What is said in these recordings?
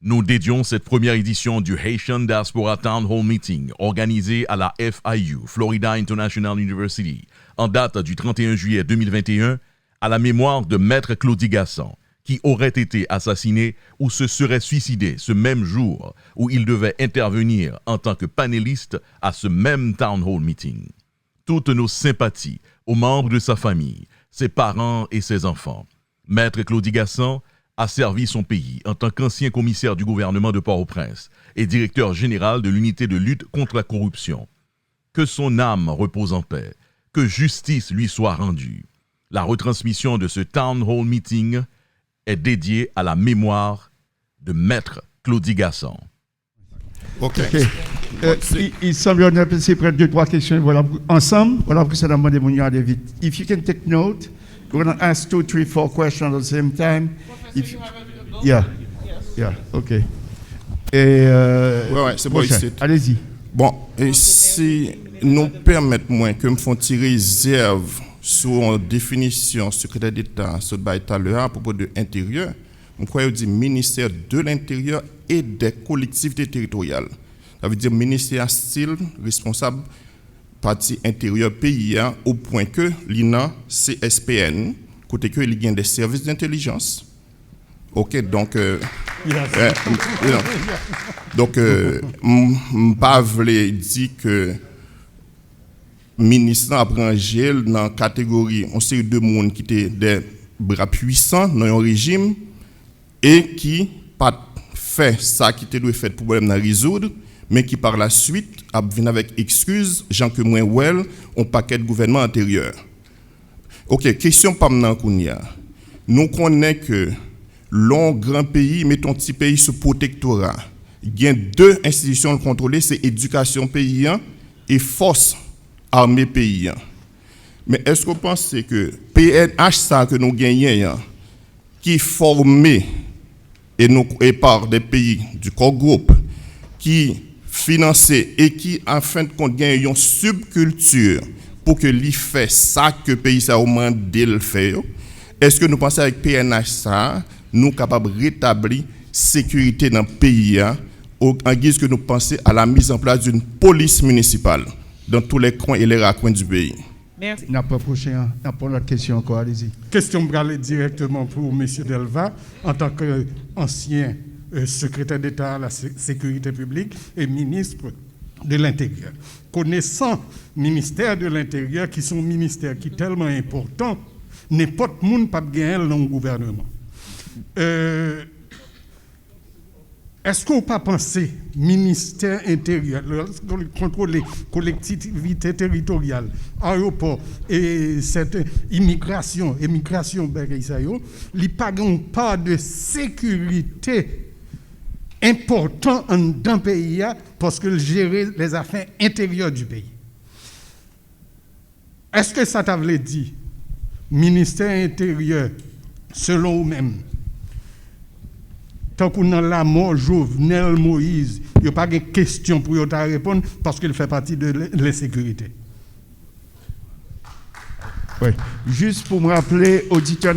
Nous dédions cette première édition du Haitian Diaspora Town Hall Meeting organisé à la FIU, Florida International University, en date du 31 juillet 2021, à la mémoire de Maître Claudie Gasson, qui aurait été assassiné ou se serait suicidé ce même jour où il devait intervenir en tant que panéliste à ce même Town Hall Meeting. Toutes nos sympathies aux membres de sa famille, ses parents et ses enfants. Maître Claudie Gasson a servi son pays en tant qu'ancien commissaire du gouvernement de Port-au-Prince et directeur général de l'unité de lutte contre la corruption. Que son âme repose en paix, que justice lui soit rendue. La retransmission de ce Town Hall Meeting est dédiée à la mémoire de Claudie Gasson. OK. Il semble qu'on a passé près de 2-3 questions. Voilà, ensemble, voilà pour que ça demande de aller vite. If you can take note, we're going to ask 2, 3, 4 questions at the same time. Yeah, OK. Et ouais, c'est bon ici. Allez-y. Bon, et si nous permettez moins que me font tirer réserve sur une définition secrétaire d'État sur le à propos de l'intérieur, je crois dire ministère de l'Intérieur et des collectivités territoriales. Ça veut dire ministère style responsable partie intérieure pays au point que l'INA CSPN côté que il y a des services d'intelligence. OK, donc pas voulait dire que ministre apprend gel dans la catégorie on série de monde qui étaient des bras puissants dans un régime et qui pas fait ça qui était doit faire problème à résoudre mais qui par la suite a venu avec excuse Jean que moins well on paquet de gouvernement antérieur. OK, question pas maintenant kounya. Nous connaissons que long grand pays mettons petit pays sous protectorat. Il y a 2 institutions contrôlées, c'est éducation paysan et force armée paysan. Mais est-ce que vous pensez que PNH ça que nous gagnons qui est formé et par des pays du corps groupe qui financé et qui en fin de compte gagne une subculture pour que lui fait ça que le pays ça au moins le fait. Est-ce que nous pensons avec PNH ça nous capables de rétablir sécurité dans le pays en guise que nous pensons à la mise en place d'une police municipale dans tous les coins et les raccoins du pays? Merci. N'a pas prochain, n'a pas l'autre question encore, allez-y. Question pour aller directement pour M. Delva, en tant qu'ancien secrétaire d'État à la sécurité publique et ministre de l'Intérieur. Connaissant le ministère de l'Intérieur, qui sont ministères qui sont tellement importants, n'importe qui ne peut pas gagner dans le gouvernement. Est-ce qu'on peut pas penser ministère intérieur, le contrôle des collectivités territoriales, aéroport et cette immigration, il n'y a pas de sécurité important dans le pays parce que gérer les affaires intérieures du pays. Est-ce que ça t'a voulu dire, ministère intérieur, selon vous-même, tant qu'on a la mort Jovenel Moïse, il n'y a pas de question pour y répondre parce qu'il fait partie de l'insécurité. Oui. Juste pour me rappeler, auditeur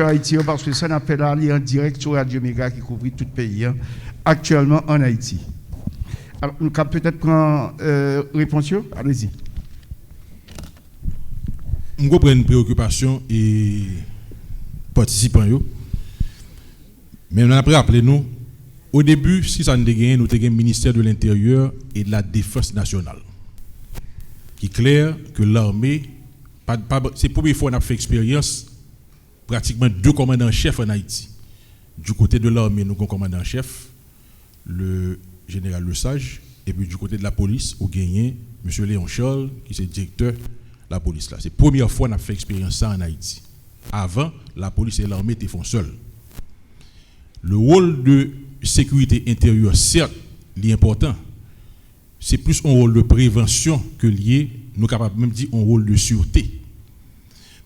Haïti, parce que ça n'a pas l'air en direct sur Radio Méga qui couvre tout le pays, actuellement en Haïti. Alors, nous pouvons peut-être prendre réponse. Allez-y. Je comprends une préoccupation et participants. Mais on a rappelé nous, au début, si ça nous a gagné, nous avons le ministère de l'Intérieur et de la Défense nationale. Qui est clair que l'armée, c'est la première fois qu'on a fait expérience, pratiquement 2 commandants-chefs en Haïti. Du côté de l'armée, nous avons un commandant-chef, le général Le Sage, et puis du côté de la police, nous avons gagné M. Léon Charles, qui est directeur de la police. C'est la première fois qu'on a fait expérience ça en Haïti. Avant, la police et l'armée étaient seuls. Le rôle de sécurité intérieure, certes, il est important. C'est plus un rôle de prévention que lié, nous sommes capables même dire un rôle de sûreté.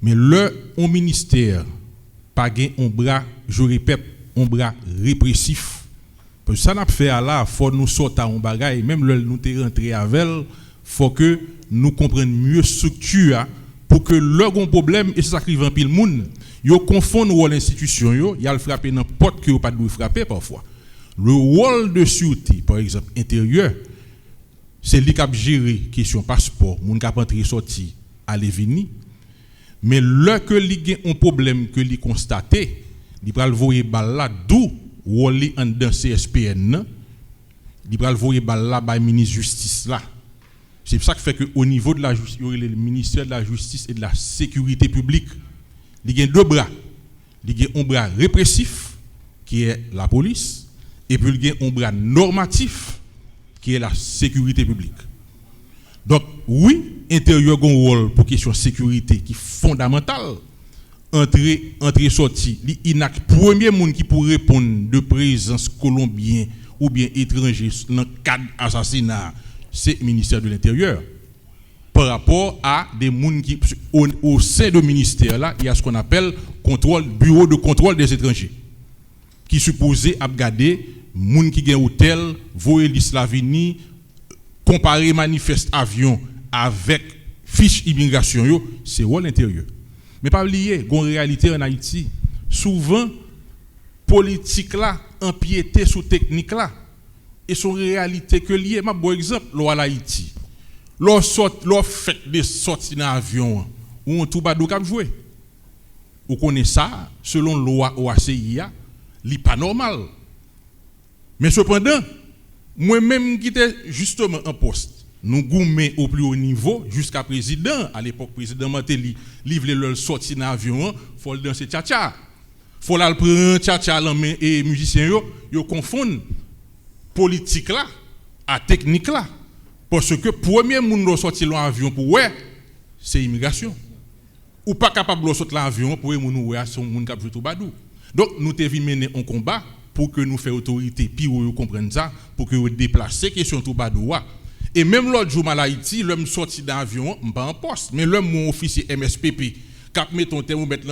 Mais un ministère, pas un bras, je répète, un bras répressif. Parce que ça n'a pas fait là, il faut nous sortir un bagage, même nous sommes rentrés avec elle, il faut que nous comprenions mieux la structure pour que leur problème, et c'est ça qui va en pile monde. Yo confond rôle institution yo, y a le frapper dans porte que yo pas doit frapper parfois. Le rôle de sûreté, par exemple, intérieur, c'est lui qui a géré question passeport, moun qui a entré sorti, aller venir. Mais là que li gen un problème que li constaté, il pral voyer bal là d'où rôle en dans CSPN, il pral voyer bal là by ministre justice là. C'est ça qui fait que au niveau de la justice, le ministère de la justice et de la sécurité publique, il y a deux bras. Il y a un bras répressif qui est la police et puis il y a un bras normatif qui est la sécurité publique. Donc oui, intérieur a un rôle pour question sécurité qui est fondamental. Entrée sortie, l'INAC premier monde qui peut répondre de présence colombien ou bien étranger dans le cadre assassinat, c'est le ministère de l'Intérieur. Par rapport à des gens qui, au sein du ministère, là, il y a ce qu'on appelle bureau de contrôle des étrangers, qui supposé regarder les gens qui ont hôtel, voyer l'Islavini, comparer manifeste avion avec fiche immigration, c'est rôle intérieur. Mais pas oublier, il y a une réalité en Haïti. Souvent, politique là, empiété sous technique là, et son réalité que lié. Ma bon exemple, loi l'Haïti. L'on fait des sorties dans l'avion, où on tout badou cap jouer. Vous connaissez ça, selon loi OACIA, n'est pas normal. Mais cependant, moi-même qui était justement en poste, nous goumé au plus haut niveau jusqu'à président, à l'époque président Mantelli, livre le sorti dans l'avion, faut le danser tcha-tcha. Faut la prendre tcha-tcha et musiciens yo confondent politique là à technique là. Parce que premier monde sorti dans l'avion pour ouais, c'est immigration. Ou pas capable de sortir dans l'avion pour moun ouais son monde qui tout badou. Donc nous devons mener un combat pour que nous fassions autorité puis vous comprendre ça pour que vous déplacer question tout badou. Et même l'autre jour à Haïti, l'homme sorti dans l'avion, pas en poste, mais l'homme mon officier MSPP cap met ton terme mettre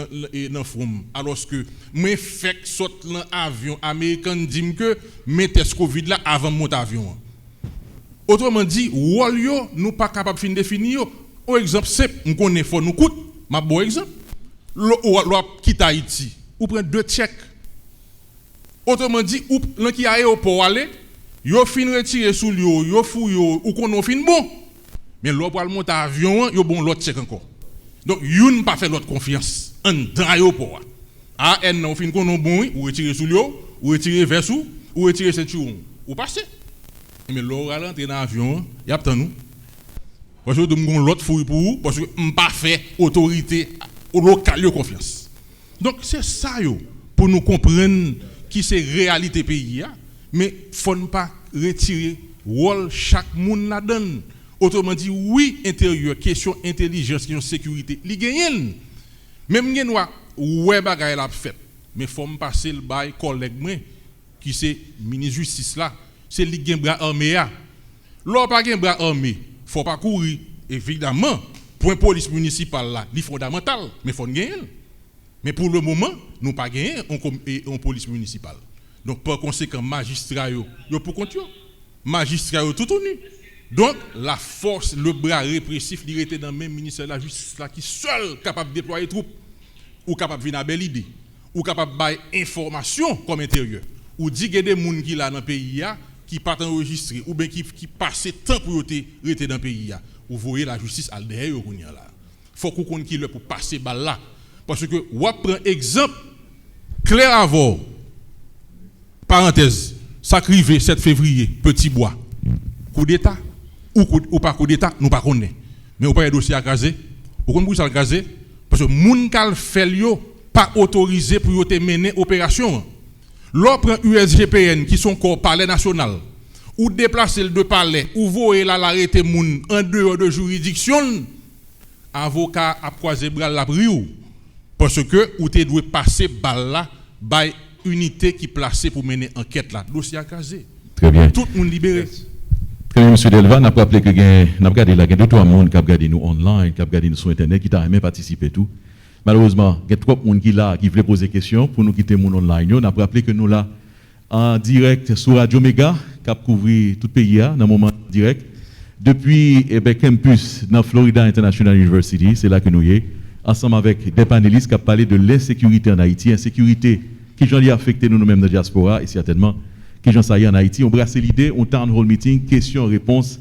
dans front alors que moi fait sorti dans avion américain dit que met test Covid là avant monter avion. Autrement dit, rôle yo nous pas capable fin définir. Au exemple simple, on connaît faut nous coûte, ma bon exemple. L'on quitte Haïti, ou prend 2 chèques. Autrement dit, ou l'un qui a aéroport aller, yo fin retirer sous yo fou yo ou qu'on fin bon. Mais l'on pour monter avion, yo bon l'autre chèque encore. Donc youn pas fait l'autre confiance en dans aéroport. Ah en non fin qu'on bon ou retirer sous yo, ou retirer vers sous, ou retirer ceinture ou passer. Mais l'on va rentrer dans l'avion, y a pas nous. Parce que nous l'autre fouille pour vous, parce que on pas fait autorité au local de confiance. Donc c'est ça yo pour nous comprendre qui c'est réalité pays là, mais faut pas retirer rôle chaque monde la donne. Autrement dit oui intérieur question intelligence question sécurité li gagne. Même gen ouais bagay la fait, mais faut me passer le bail collègue moi qui c'est ministre justice là. C'est li gen bras armé a. L'on pas gen bras armé, faut pas courir évidemment. Point police municipale là, li fondamental, mais faut gagner. Mais pour le moment, nous pas gagner en police municipale. Donc par conséquent magistrat yo pour compte yo. Magistrat yo tout nu. Donc la force, le bras répressif, il était dans le même ministère de la justice là qui seul capable de déployer troupes ou capable de venir à belle idée ou capable de bailler information comme intérieur. Ou dit que des gens qui là dans le pays qui pas enregistré ou bien qui passent temps pour rester dans le pays vous voyez la justice à derrière là. Faut qu'on connaisse qui le pour passer balle là parce que on prend exemple clair avant parenthèse ça arrivé 7 février Petit Bois coup d'état ou pas coup d'état nous pas connaît mais on pas un dossier à gazer vous connaissez ça gazer parce que moun kal fait yo pas autorisé pour yo te mener opération. L'on prend USGPN qui sont corps palais national ou déplacer le de palais ou voyer là l'arrêté moun en dehors de juridiction avocat a croiser bras la priou parce que ou te doit passer balle là by unité qui placée pour mener enquête là dossier à caser. Très bien. Tout le monde libéré. Très bien, monsieur Delva, n'a pas rappelé que n'a regardé là, il y a 2-3 monde qui a regardé nous online, qui a regardé nous sur internet, qui t'a même participé tout. Malheureusement, il y a trop de monde qui là qui voulait poser question pour nous quitter mon online. On a rappelé que nous là en direct sur Radio Méga, qui a couvert tout le pays dans un moment direct depuis campus dans Florida International University, c'est là que nous y sommes ensemble avec des panélistes qui ont parlé de l'insécurité en Haïti, insécurité qui j'en ai affecté nous-mêmes dans la diaspora et certainement qui j'en sais en Haïti. On brasse l'idée, on town hall meeting, questions-réponses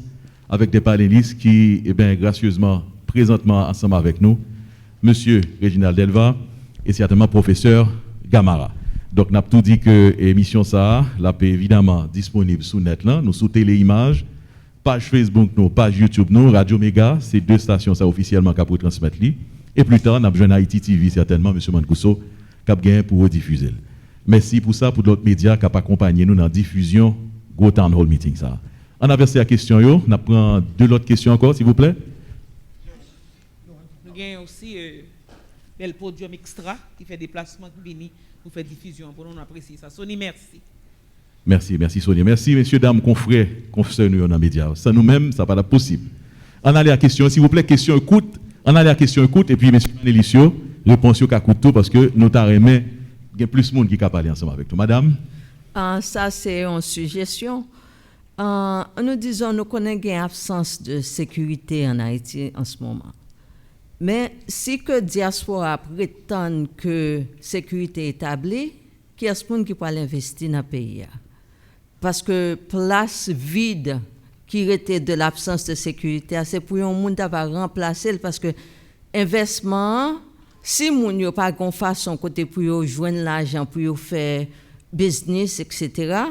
avec des panélistes qui, gracieusement, présentement ensemble avec nous, Monsieur Réginald Delva et certainement professeur Gamara. Donc, nous avons tout dit que l'émission ça, là, est évidemment disponible sous net, là, nous sous télé-images, page Facebook, nous, page YouTube, nous, Radio Méga, c'est 2 stations ça officiellement qui pour transmettre. Et plus tard, nous avons besoin Haïti TV, certainement, M. Mankousso, qui a gagné pour rediffuser. Merci pour ça, pour d'autres médias qui ont accompagné nous dans la diffusion Go Town Hall Meeting. Ça. On a versé la question, on prend 2 autres questions encore, s'il vous plaît. Nous avons aussi le podium extra qui fait déplacement qui vient nous faire diffusion pour nous apprécier ça. Sony, merci. Merci Sonia. Merci, messieurs, dames, confrères, confesseurs, nous, dans les médias. Ça nous-mêmes, ça n'est pas possible. On a la question, s'il vous plaît, question écoute. On a la question écoute, et puis, messieurs, Nélicio, réponse au cas couteau, parce que nous t'arrêtons, il y a plus de monde qui peut parler ensemble avec nous. Madame? Ça, c'est une suggestion. Nous disons, nous connaissons une absence de sécurité en Haïti en ce moment. Mais si que diaspora prétend que sécurité est établie, qui est-ce qui peut investir dans le pays? Parce que place vide qui était de l'absence de sécurité, c'est pour un monde qui va remplacer, parce que investissement, si moun yo pas gon façon côté pour yo joindre l'argent pour yo faire business etc.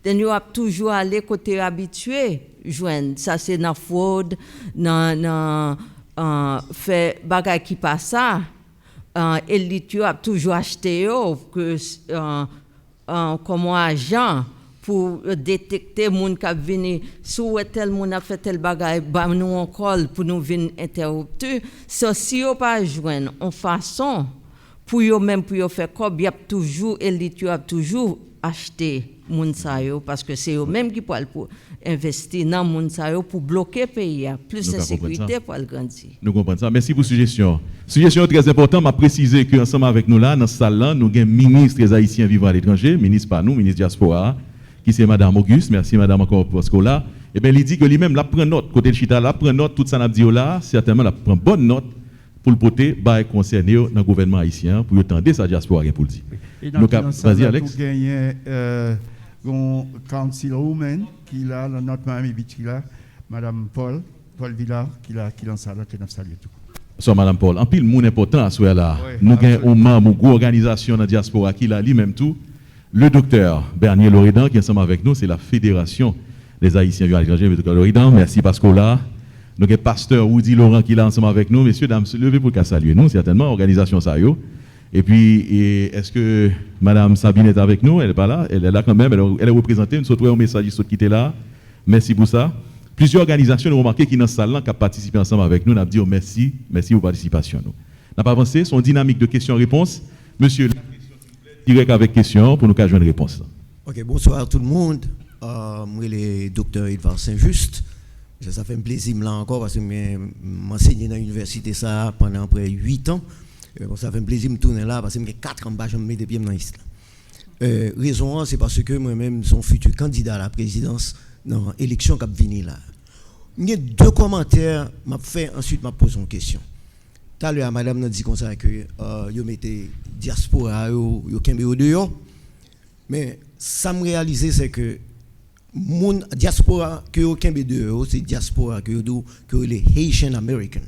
then yo a toujours aller côté habitué joindre ça c'est dans fraude dans fait bagay qui pas ça élite yo a toujours acheté yo que comme agent pour détecter moun qui vini sous tel moun a fait tel bagay ba nous on call pour nous venir interrompre so si yo pas joindre en façon pour yo même pour yo faire comme y a toujours élite yo a toujours acheter moun sa yo parce que c'est eux même qui pour investir dans moun sa yo pour bloquer pays plus de sécurité pour le grandir. Nous comprenons ça. Merci pour la suggestion. Suggestion très importante, m'a précisé que ensemble avec nous là dans cette salle là, nous avons ministre des Haïtiens vivant à l'étranger, ministre pas nous, ministre diaspora qui c'est madame Auguste. Merci madame encore pour ce que là. Et bien il dit que lui-même la prend note côté de Chita là, prend note tout ça n'a dit là, certainement la prend bonne note pour le porter bail concerné dans le gouvernement haïtien pour entendre sa diaspora pour le dire. Donc vas-y Alex. Gon councilwoman qui là dans notre Miami Beach là madame Paul Villard qui dans ça là que nous saluons tout. So madame Paul, en pile moun important à soir là. Nous avons un membre ou organisation dans la diaspora qui là lui-même tout le docteur Bernier Loridan qui est ensemble avec nous, c'est la Fédération des Haïtiens vivant à l'étranger, le docteur Loridan. Merci Pascal là. Nous avons pasteur Woody Laurent qui est là ensemble avec nous. Messieurs, dames, se lever pour qu'à saluer nous, certainement, organisation ça yo. Et puis, est-ce que Madame Sabine est avec nous? Elle n'est pas là. Elle est là quand même. Elle est représentée. Nous souhaitons un message qui était là. Merci pour ça. Plusieurs organisations ont remarqué qui dans cette salle qui ont participé ensemble avec nous. Nous avons dit merci pour la participation. Nous n'avons pas avancé. Son dynamique de questions-réponses. Monsieur, direct avec question pour nous faire une réponse. Ok, bonsoir à tout le monde. Moi, le docteur Edouard Saint-Just. Ça fait un plaisir là encore parce que j'ai enseigné dans l'université ça pendant près 8 ans. Ça fait un plaisir de me tourner là parce que j'ai 4 ans bas, je me mets des pieds dans l'islam. Raison, c'est parce que moi-même, son futur candidat à la présidence dans l'élection qui va venir là. Il y a 2 commentaires, ensuite je pose une question. Tout à l'heure, madame a dit comme ça que vous mettez diaspora, vous kembe au dehors. Mais ça me réalise, c'est que mon diaspora que vous kembe dehors, c'est diaspora que les Haitian American.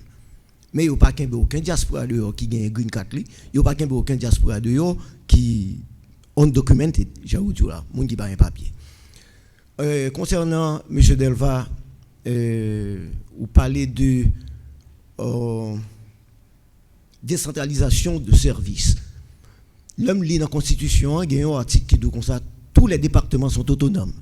Mais il n'y a pas aucun diaspora dehors qui gagne green card. Il n'y a pas aucun diaspora dehors qui undocumented, j'avoue tout là, monde qui n'a pas un papier. Concernant M. Delva, vous parlez de décentralisation de services. L'homme lit dans la Constitution, il y a un article qui dit comme ça, tous les départements sont autonomes.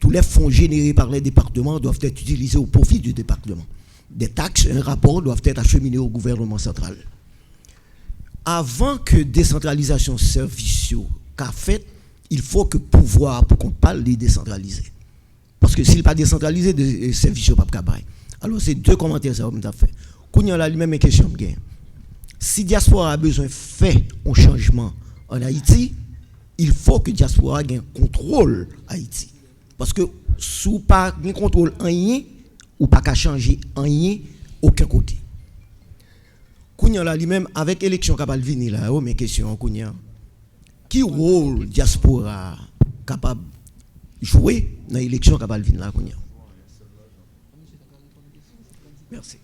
Tous les fonds générés par les départements doivent être utilisés au profit du département. Des taxes, un rapport doivent être acheminés au gouvernement central. Avant que décentralisation services qu'a fait, il faut que pouvoir pour qu'on parle de décentraliser. Parce que s'il n'est pas décentralisé, les services ne peuvent pas travailler. Alors c'est 2 commentaires ça va fait. Kounya là lui-même une question bien. Si diaspora a besoin de faire un changement en Haïti, il faut que diaspora ait un contrôle Haïti. Parce que sous pas un contrôle en rien ou pas qu'à changer en rien aucun côté. Kounya là lui-même avec élection capable venir là, mes questions Kounya. Qui rôle diaspora capable jouer dans l'élection qui va venir là. Merci.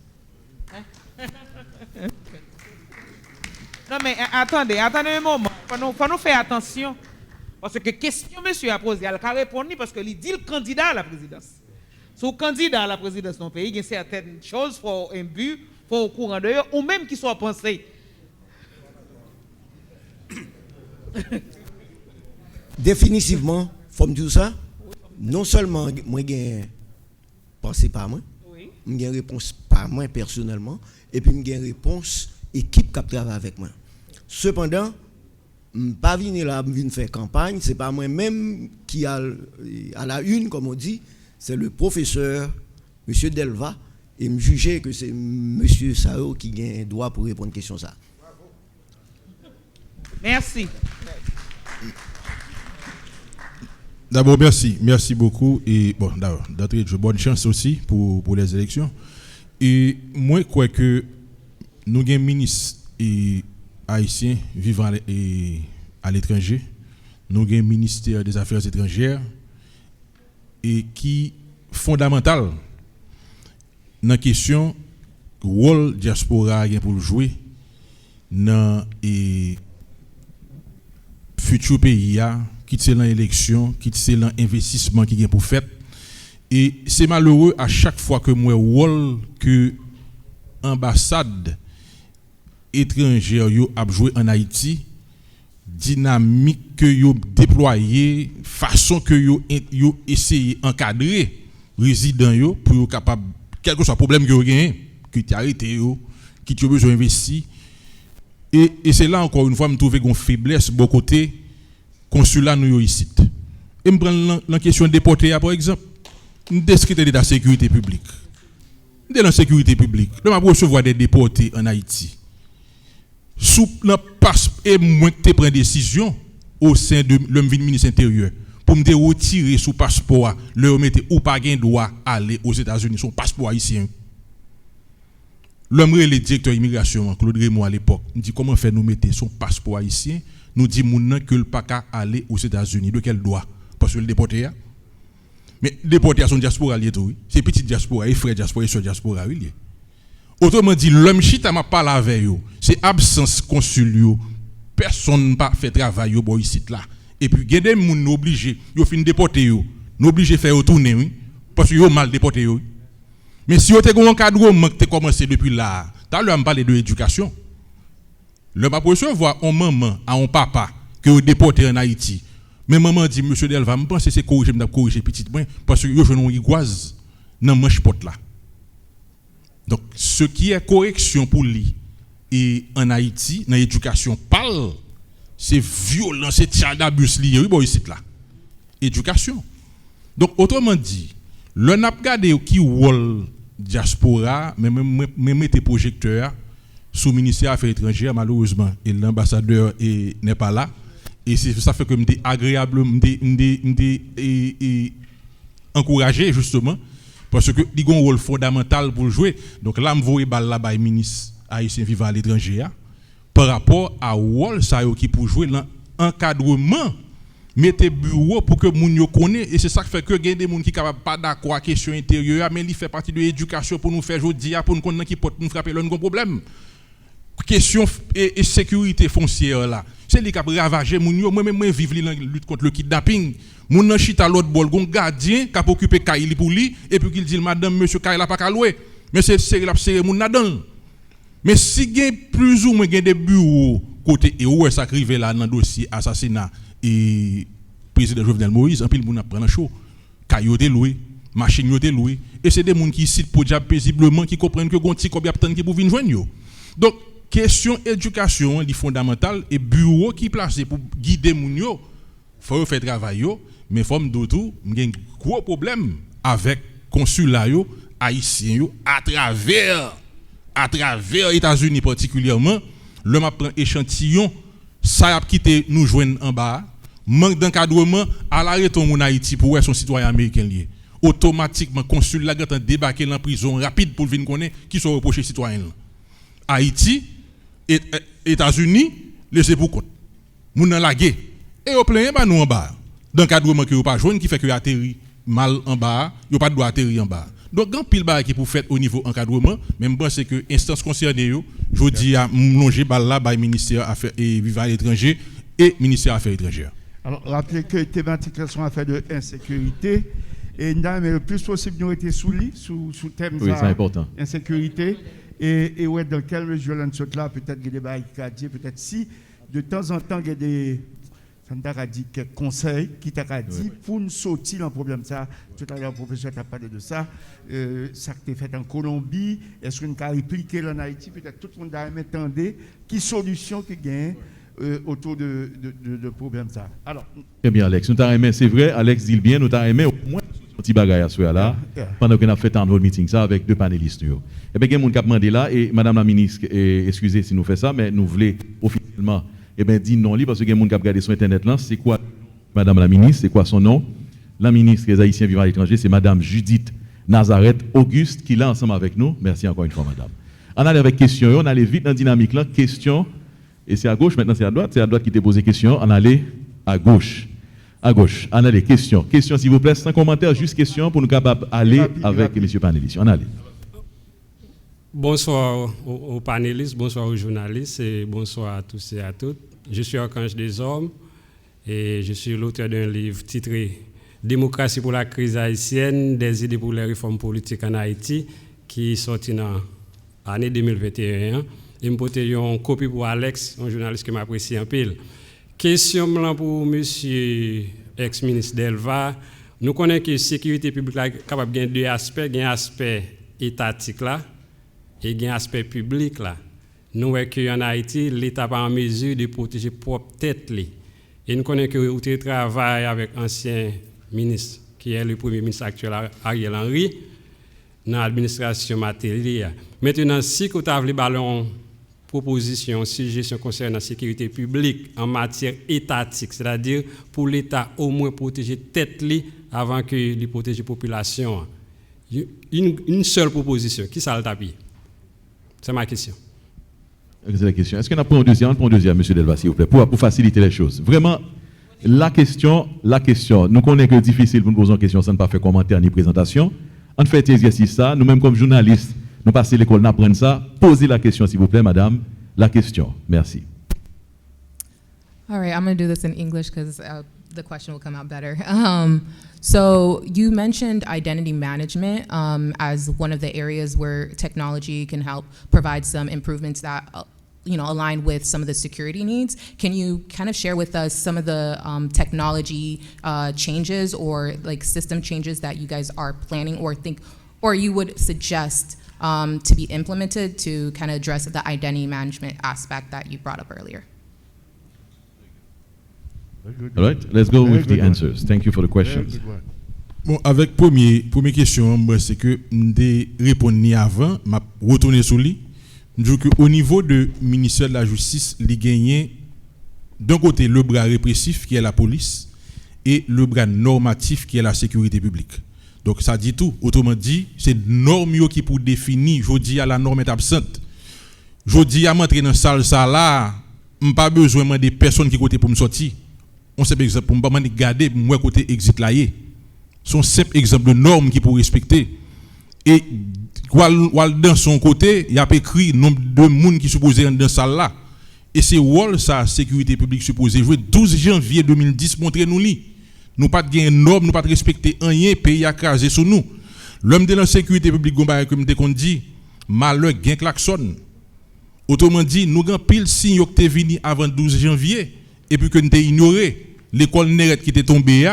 Non, mais attendez un moment. Faut nous faire attention. Parce que question monsieur a posé, elle a répondu parce qu'il dit le candidat à la présidence. Si le candidat à la présidence d'un pays, il y a certaines choses, il faut un but, il faut au courant de eux, ou même qu'ils soient pensés. Définitivement, il faut me dire ça. Non seulement moi j'ai pensé par moi, j'ai réponse par moi personnellement, et puis j'ai réponse équipe qui travaille avec moi. Cependant, je ne pas venir là venir faire campagne, c'est pas moi-même qui a à la une, comme on dit, c'est le professeur M. Delva, et me juger que c'est M. Sao qui a un droit pour répondre à question ça. Merci. D'abord, merci beaucoup. Et bon, d'entrée de jeu, bonne chance aussi pour les élections. Et moi, je crois que nous avons un ministre haïtien vivant à l'étranger. Nous avons un ministère des Affaires étrangères et qui fondamental dans la question du rôle diaspora pour jouer dans le futur pays, qui c'est l'élection, qui c'est l'investissement qui est pour faire. Et c'est malheureux à chaque fois que moi rôle que ambassade étrangère a joué en Haïti, dynamique que yo déployé, façon que yo essayé encadrer résidents yo pour yo capable quel que soit problème que yo gagne, que tu arrêté yo, qui tu besoin investir. Et c'est là encore une fois me trouver une faiblesse bon côté consulat nous ici. Et me prendre la question déporté par exemple, une description de la sécurité publique. De la sécurité publique, le m'a recevoir des déportés en Haïti. Sous le passe et moins que tu prends décision au sein de l'homme ministre intérieur pour me retirer sous passeport, le remettre ou pas gain droit aller aux États-Unis son passeport haïtien. L'homme le directeur immigration Claude Raymond à l'époque, me dit comment faire nous mettre son passeport haïtien, nous dit moun que le pas qu'à aller aux États-Unis, de quel droit parce que le déporté. Mais déporté à son diaspora lié tout, c'est petit diaspora et frère diaspora et soeur diaspora lié. Autrement dit, l'homme chita m'a pas la veille, c'est absence consul, personne n'a pas fait travail au ici là. Et puis, il y a des gens obligés, ils fin déporter, obligés de faire retourner, parce qu'ils ont mal déporté. Mais si vous avez un encadrement qui a commencé depuis là, tu as parlé de l'éducation. Le papa recevoir un maman à un papa que vous déporté en Haïti. Mais maman dit, monsieur Delva, je pense que c'est corriger, je corriger petit point, parce que vous avez une iguaze dans manche porte là. Donc, ce qui est correction pour lui et en Haïti, dans l'éducation, parle, c'est violent, c'est tir d'abus lié, oui, bon, ici là. Éducation. Donc, autrement dit, le n'a pas regardé qui rôle diaspora, mais mettez projecteur sous le ministère des Affaires étrangères, malheureusement, et l'ambassadeur n'est pas là. Et ça fait que je suis agréable, encouragé justement. Parce que il y a un rôle fondamental pour jouer. Donc là, je vois là-bas le ministre haïtien vivant à l'étranger par rapport à rôle qui pour jouer dans l'encadrement. Mettez bureau pour que les gens connaissent. Et c'est ça qui fait que il y a des gens qui ne sont pas d'accord avec la question intérieure, mais il fait partie de l'éducation pour nous faire jouer, pour nous connaître qui peut nous frapper le problème. Question et sécurité foncière là. C'est lui qui a ravagé les gens. Moi-même, je vis la lutte contre le kidnapping. Moun nan chita l'autre bol, gon gardien qui a occupé Kaili pour lui et puis qu'il dit madame monsieur Kaili la pas ka louer. Mais c'est la serré moun nan. Mais si gen plus ou moins gen des bureaux côté et où ça arrivé là dans dossier assassinat et président Jovenel Moïse, en pile moun a prendre chaud. Kayo te loué, machine yo te loué et c'est des moun qui citent pour diable paisiblement qui comprennent que gon ti combien attendre qui pour venir joindre yo. Donc question éducation li fondamental et bureau qui placé pour guider moun yo, faut faire travail yo. Mais forme d'autres, il y a un gros problème avec consulat haïtien à travers États-Unis particulièrement. Le m'a prend échantillon, ça a quitté nous joindre en bas, manque d'encadrement à l'arrêt en Haïti pour son citoyen américain lié. Automatiquement consulat a débarqué dans prison rapide pour venir connaître qui sont reprochés citoyens. Haïti et États-Unis laissez pour compte. Moun nan lagué et au plein ba nous en bas. d'encadrement que vous pas joindre qui fait que atterri mal en bas, vous pas droit atterrir en bas. Donc grand pile bail qui pour faire au niveau encadrement, même pense que instance concernée yo, je dis à longer balle là by ministère affaires et vivre à l'étranger et ministère affaires étrangères. Alors rappelez que thématique sont affaires de insécurité et mais le plus possible nous été sous thème oui, c'est important. Insécurité et ouais dans quelle mesure là là peut-être des débats qui peut-être si de temps en temps il y a des ça t'a dit quelques conseils qui t'a dit pour nous sortir dans le problème ça. Tout à l'heure, le professeur t'a parlé de ça. Ça qui est fait en Colombie, est-ce qu'on a répliqué en Haïti? Peut-être tout le monde a attendre qui solution qui gagne autour de problème ça. Alors. Très bien, Alex. Nous t'avons aimé, c'est vrai, Alex dit bien, nous t'avons aimé au moins un petit bagage à ce là, pendant qu'on a fait un meeting ça avec deux panélistes. Et bien, il y a des gens qui ont demandé là, et Madame la ministre, excusez si nous faisons ça, mais nous voulons officiellement. Eh bien, dit non, parce que les gens qui ont regardé sur Internet, là, c'est quoi, Madame la ministre, c'est quoi son nom? La ministre des Haïtiens vivant à l'étranger, c'est Madame Judith Nazareth Auguste, qui est là ensemble avec nous. Merci encore une fois, Madame. On allait avec question, on allait vite dans la dynamique là, question, et c'est à gauche, maintenant c'est à droite qui t'a posé question, on allait à gauche. À gauche, on allait question, s'il vous plaît, sans commentaire, juste question pour nous capables d'aller avec M. Panélistes. On allait. Bonsoir aux panélistes, bonsoir aux journalistes et bonsoir à tous et à toutes. Je suis Archange des Hommes et je suis l'auteur d'un livre titré Démocratie pour la crise haïtienne, des idées pour les réformes politiques en Haïti qui est sorti dans l'année 2021. Et je porte une copie pour Alex, un journaliste qui m'apprécie un peu. Question pour M. ex-ministre Delva. Nous connaissons que la sécurité publique est capable de deux aspects. Il y a un aspect étatique là. Et il y a un aspect public là. Nous voyons qu'en Haïti, l'État n'est pas en mesure de protéger propre tête. Et nous connaissons que vous travaillez avec l'ancien ministre, qui est le premier ministre actuel, Ariel Henry, dans l'administration matérielle. Maintenant, si vous avez les ballons proposition, suggestion concernant la sécurité publique en matière étatique, c'est-à-dire pour l'État au moins protéger tête avant que les protège la population. Une seule proposition, qui ça le tapis? C'est ma question. C'est la question. Est-ce qu'on a pris un deuxième? On prend un deuxième, M. Delva, s'il vous plaît, pour faciliter les choses. Vraiment, la question, nous connaissons que c'est difficile pour nous poser une question sans ne pas faire commentaire ni présentation. On fait cet exercice ça, nous-mêmes comme journalistes, nous passons l'école, nous apprenons ça. Posez la question, s'il vous plaît, madame. La question. Merci. All right, I'm going to do this in English because the question will come out better. So you mentioned identity management as one of the areas where technology can help provide some improvements that align with some of the security needs. Can you kind of share with us some of the technology changes or like system changes that you guys are planning or you would suggest to be implemented to kind of address the identity management aspect that you brought up earlier? All right, let's go with the answers. Thank you for the questions. Bon, avec première question, c'est que je réponds ni avant, je retourner sur lui. Je dis qu'au niveau du ministère de la Justice, il gagne d'un côté le bras répressif qui est la police et le bras normatif qui est la sécurité publique. Donc ça dit tout. Autrement dit, c'est norme qui pour définir, je dis à la norme est absente. Je dis à m'entrer dans salle ça là, pas besoin de personnes qui côté pour me sortir. On sait par exemple pour me garder moi côté exit là y. Son simple exemple de normes qui pour respecter et dans son côté il y a écrit nombre de monde qui supposé dans salle là et c'est rôle ça sécurité publique supposé jouer 12 janvier 2010 montrer nous pas de normes nous pas de respecter rien pays a crasé sur nous l'homme de la sécurité publique comme qu'on dit malheur gain klaxon autrement dit nous grand pile signe que t'es venu avant 12 janvier et puis que nous t'es ignoré l'école Neret qui était tombée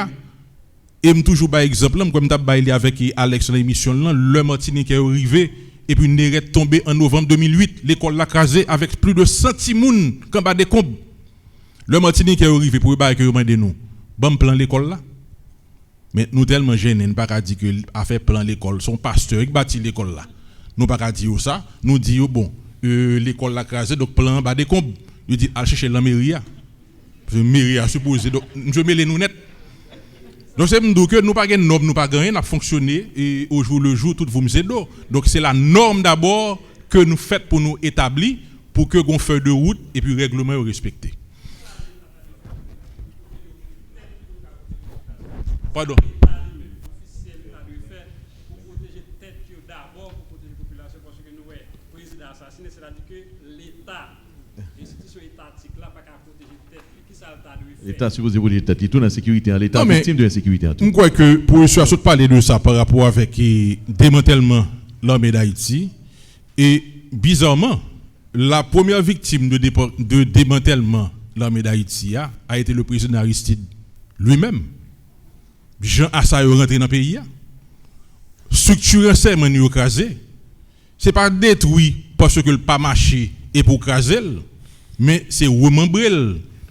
et me toujours par exemple comme t'a bailé avec Alex dans l'émission là le Martinique est arrivé et puis Neret tombé en novembre 2008 l'école l'a crasé avec plus de 100 moun quand bas des combes le Martinique est arrivé pour bailler que demander nous bon plan l'école là mais nous tellement gênés nous pas dire que a fait plan l'école son pasteur qui bâti l'école là nous pas dire ça nous dit bon l'école l'a crasé donc plan bas des combes il dit aller chercher la mairie a supposé donc je mets les nous net donc c'est me dire que nous pas gain norme nous pas rien à fonctionner et au jour le jour tout vous me d'eau donc c'est la norme d'abord que nous fait pour nous établir pour que gon feuille de route et puis règlement respecté Pardon. L'État supposé pour l'État, tout dans la sécurité, l'État victime de l'insécurité. Je crois que pour essayer de parler de ça par rapport avec le démantèlement de l'armée d'Haïti, et bizarrement, la première victime de démantèlement de l'armée d'Haïti a été le président Aristide lui-même. Jean Assa est rentré dans le pays. Structure serment nous écrasé. Ce n'est pas détruit parce que le pas marché et pour craser, mais c'est remembrer.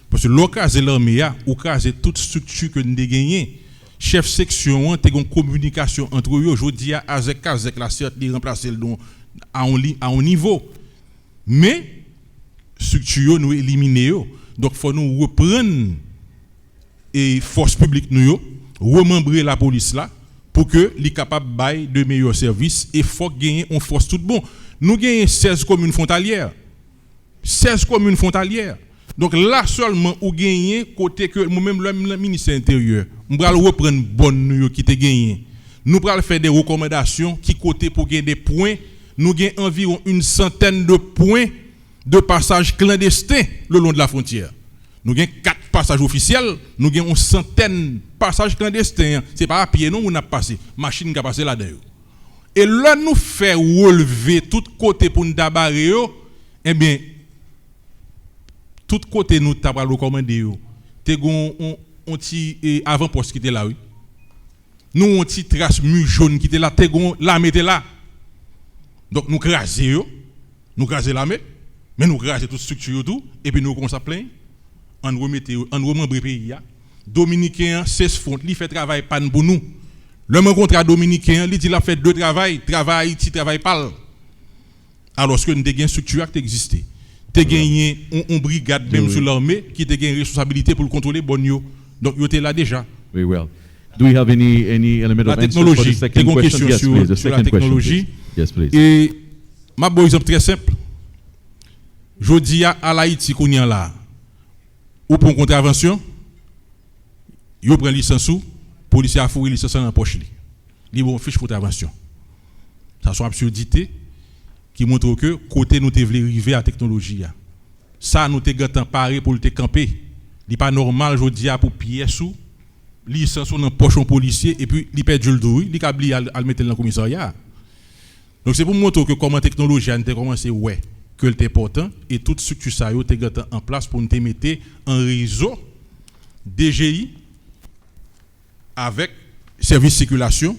Parce que l'occasion l'armée ou craser toute structure que nous avons gagnée. Chef section, tu as une communication entre eux. Aujourd'hui, avec la certes, de remplacer à un niveau. Mais, structure, nous éliminer. Donc, il faut nous reprendre et force publique, nous, remembrer la police là, pour que les capables de bailler de meilleurs services et il faut gagner en force tout bon. Nous gagnons 16 communes frontalières. 16 communes frontalières. Donc là seulement, ou gagner côté que nous-mêmes, le ministère intérieur, nous allons reprendre bonne nous qui te gagné. Nous allons faire des recommandations qui côté pour gagner des points. Nous gagnons environ 100 de points de passage clandestin le long de la frontière. Nous avons 4 passages officiels, nous avons 100 de passages clandestins. Ce n'est pas à pied, non, on a passé. Machine qui a passé là-dedans. Et là, nous fait relever tout côté pour nous tabarrer, eh bien, tout côté nous t'avons recommandé. T'es on ti avant-poste qui était là, oui. Nous on ti trace mu jaune qui était là, t'es la mettez là. Donc nous craser l'armée, mais nous craser toute structure tout, et puis nous comme ça plein, on remembre pays. Dominicain 16 fonds, il fait travail pas pour nous. Le rencontre à Dominicain, il dit il a fait 2 travail Haïti, travail pas. Alors que nous avons une structure qui existait. Tu as gagné une brigade même sur l'armée qui te gagné responsabilité pour le contrôler bonio. Donc tu es là déjà. Very well. Do we have any element of answer for the second question? Yes, please. The second question, please. Yes, please. Et ma bon exemple très simple. Je dis à l'Haïti qu'on y a là, ou pour une contravention, yo prend licence ou policier a fourré licence dans la poche li. Li bon fiche contravention. Ça sont absurdité qui montre que côté nous te voulons arriver à la technologie. Ça nous te gâtant paré pour te camper. Il pas normal aujourd'hui pour pièce sous licence dans poche un policier et puis il perd le dos, il cabli à mettre dans le commissariat. Donc c'est pour montrer que comment technologie a commencé ouais que c'est important et toute structure ça yo te gâtant en place pour nous te mettre en réseau DGI avec service circulation.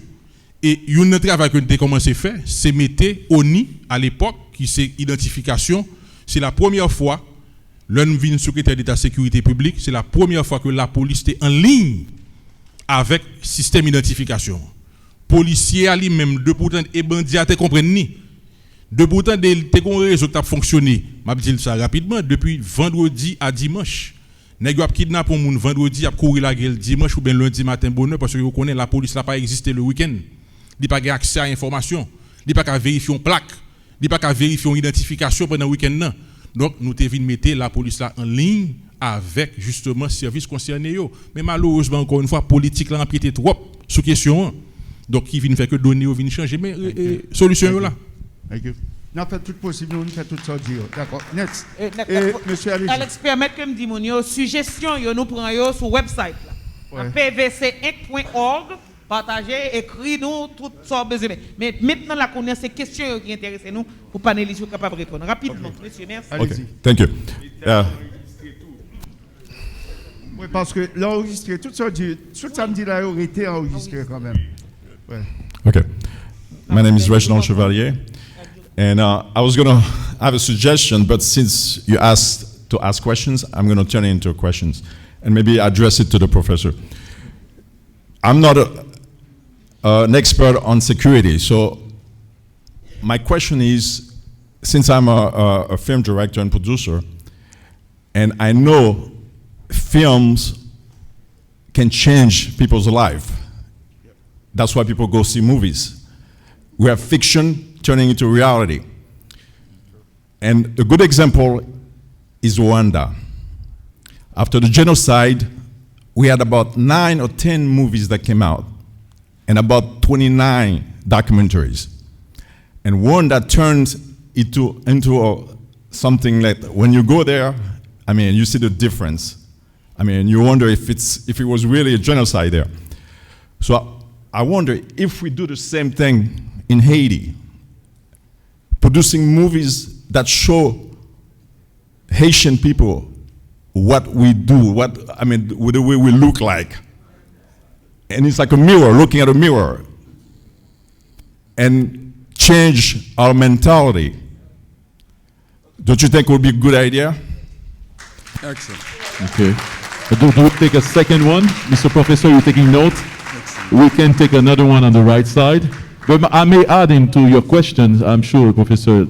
Et un travail que nous avons commencé à faire, c'est mettre ONI à l'époque, qui c'est identification. C'est la première fois, l'un vient secrétaire d'État sécurité publique, c'est la première fois que la police était en ligne avec système d'identification. Policiers à lui-même, de pourtant, et bandits à te comprendre ni. De pourtant, des réseaux qui ont fonctionné. Je vais dire ça rapidement, depuis vendredi à dimanche. Nèg yo ap kidnapper moun vendredi, ap courir la gueule dimanche ou bien lundi matin bonheur parce que vous connaissez la police n'a pas existé le week-end. Il pas accès à l'information, il pas qu'à vérifier une plaque, il pas qu'à vérifier une identification pendant le week-end. Donc nous devons mettre la police là en ligne avec justement service concerné yo. Mais malheureusement encore une fois politique là empiété trop sur question. Donc qui vient faire que donner ou vient changer mais solution là. Thank you. Nous faisons tout possible, nous faisons tout ça. D'accord. Next. Monsieur Alex, permettez que me dise mon suggestion, nous prenons sur le website là. pvc1.org, partagez, écrivez-nous tout ça besoin. Mais maintenant la connaissance c'est questions qui intéressent nous pour panélistes capables de répondre rapidement. Monsieur, merci. Okay. Thank you. Oui, parce que l'enregistré, tout ça me dit là, aurait été enregistré quand même. Ouais. Okay. My name is Reginald Chevalier. And I was going to have a suggestion, but since you asked to ask questions, I'm going to turn it into questions and maybe address it to the professor. I'm not an expert on security, so my question is, since I'm a film director and producer, and I know films can change people's life. That's why people go see movies. We have fiction turning into reality. And a good example is Rwanda. After the genocide, we had about 9 or 10 movies that came out and about 29 documentaries. And one that turned into something like, when you go there, I mean, you see the difference. I mean, you wonder if it was really a genocide there. So I wonder if we do the same thing in Haiti, producing movies that show Haitian people what we do, the way we look like. And it's like a mirror, looking at a mirror, and change our mentality. Don't you think it would be a good idea? Excellent. Okay. Do we take a second one? Mr. Professor, you're taking notes? We can take another one on the right side. But I may add into your questions, I'm sure the professor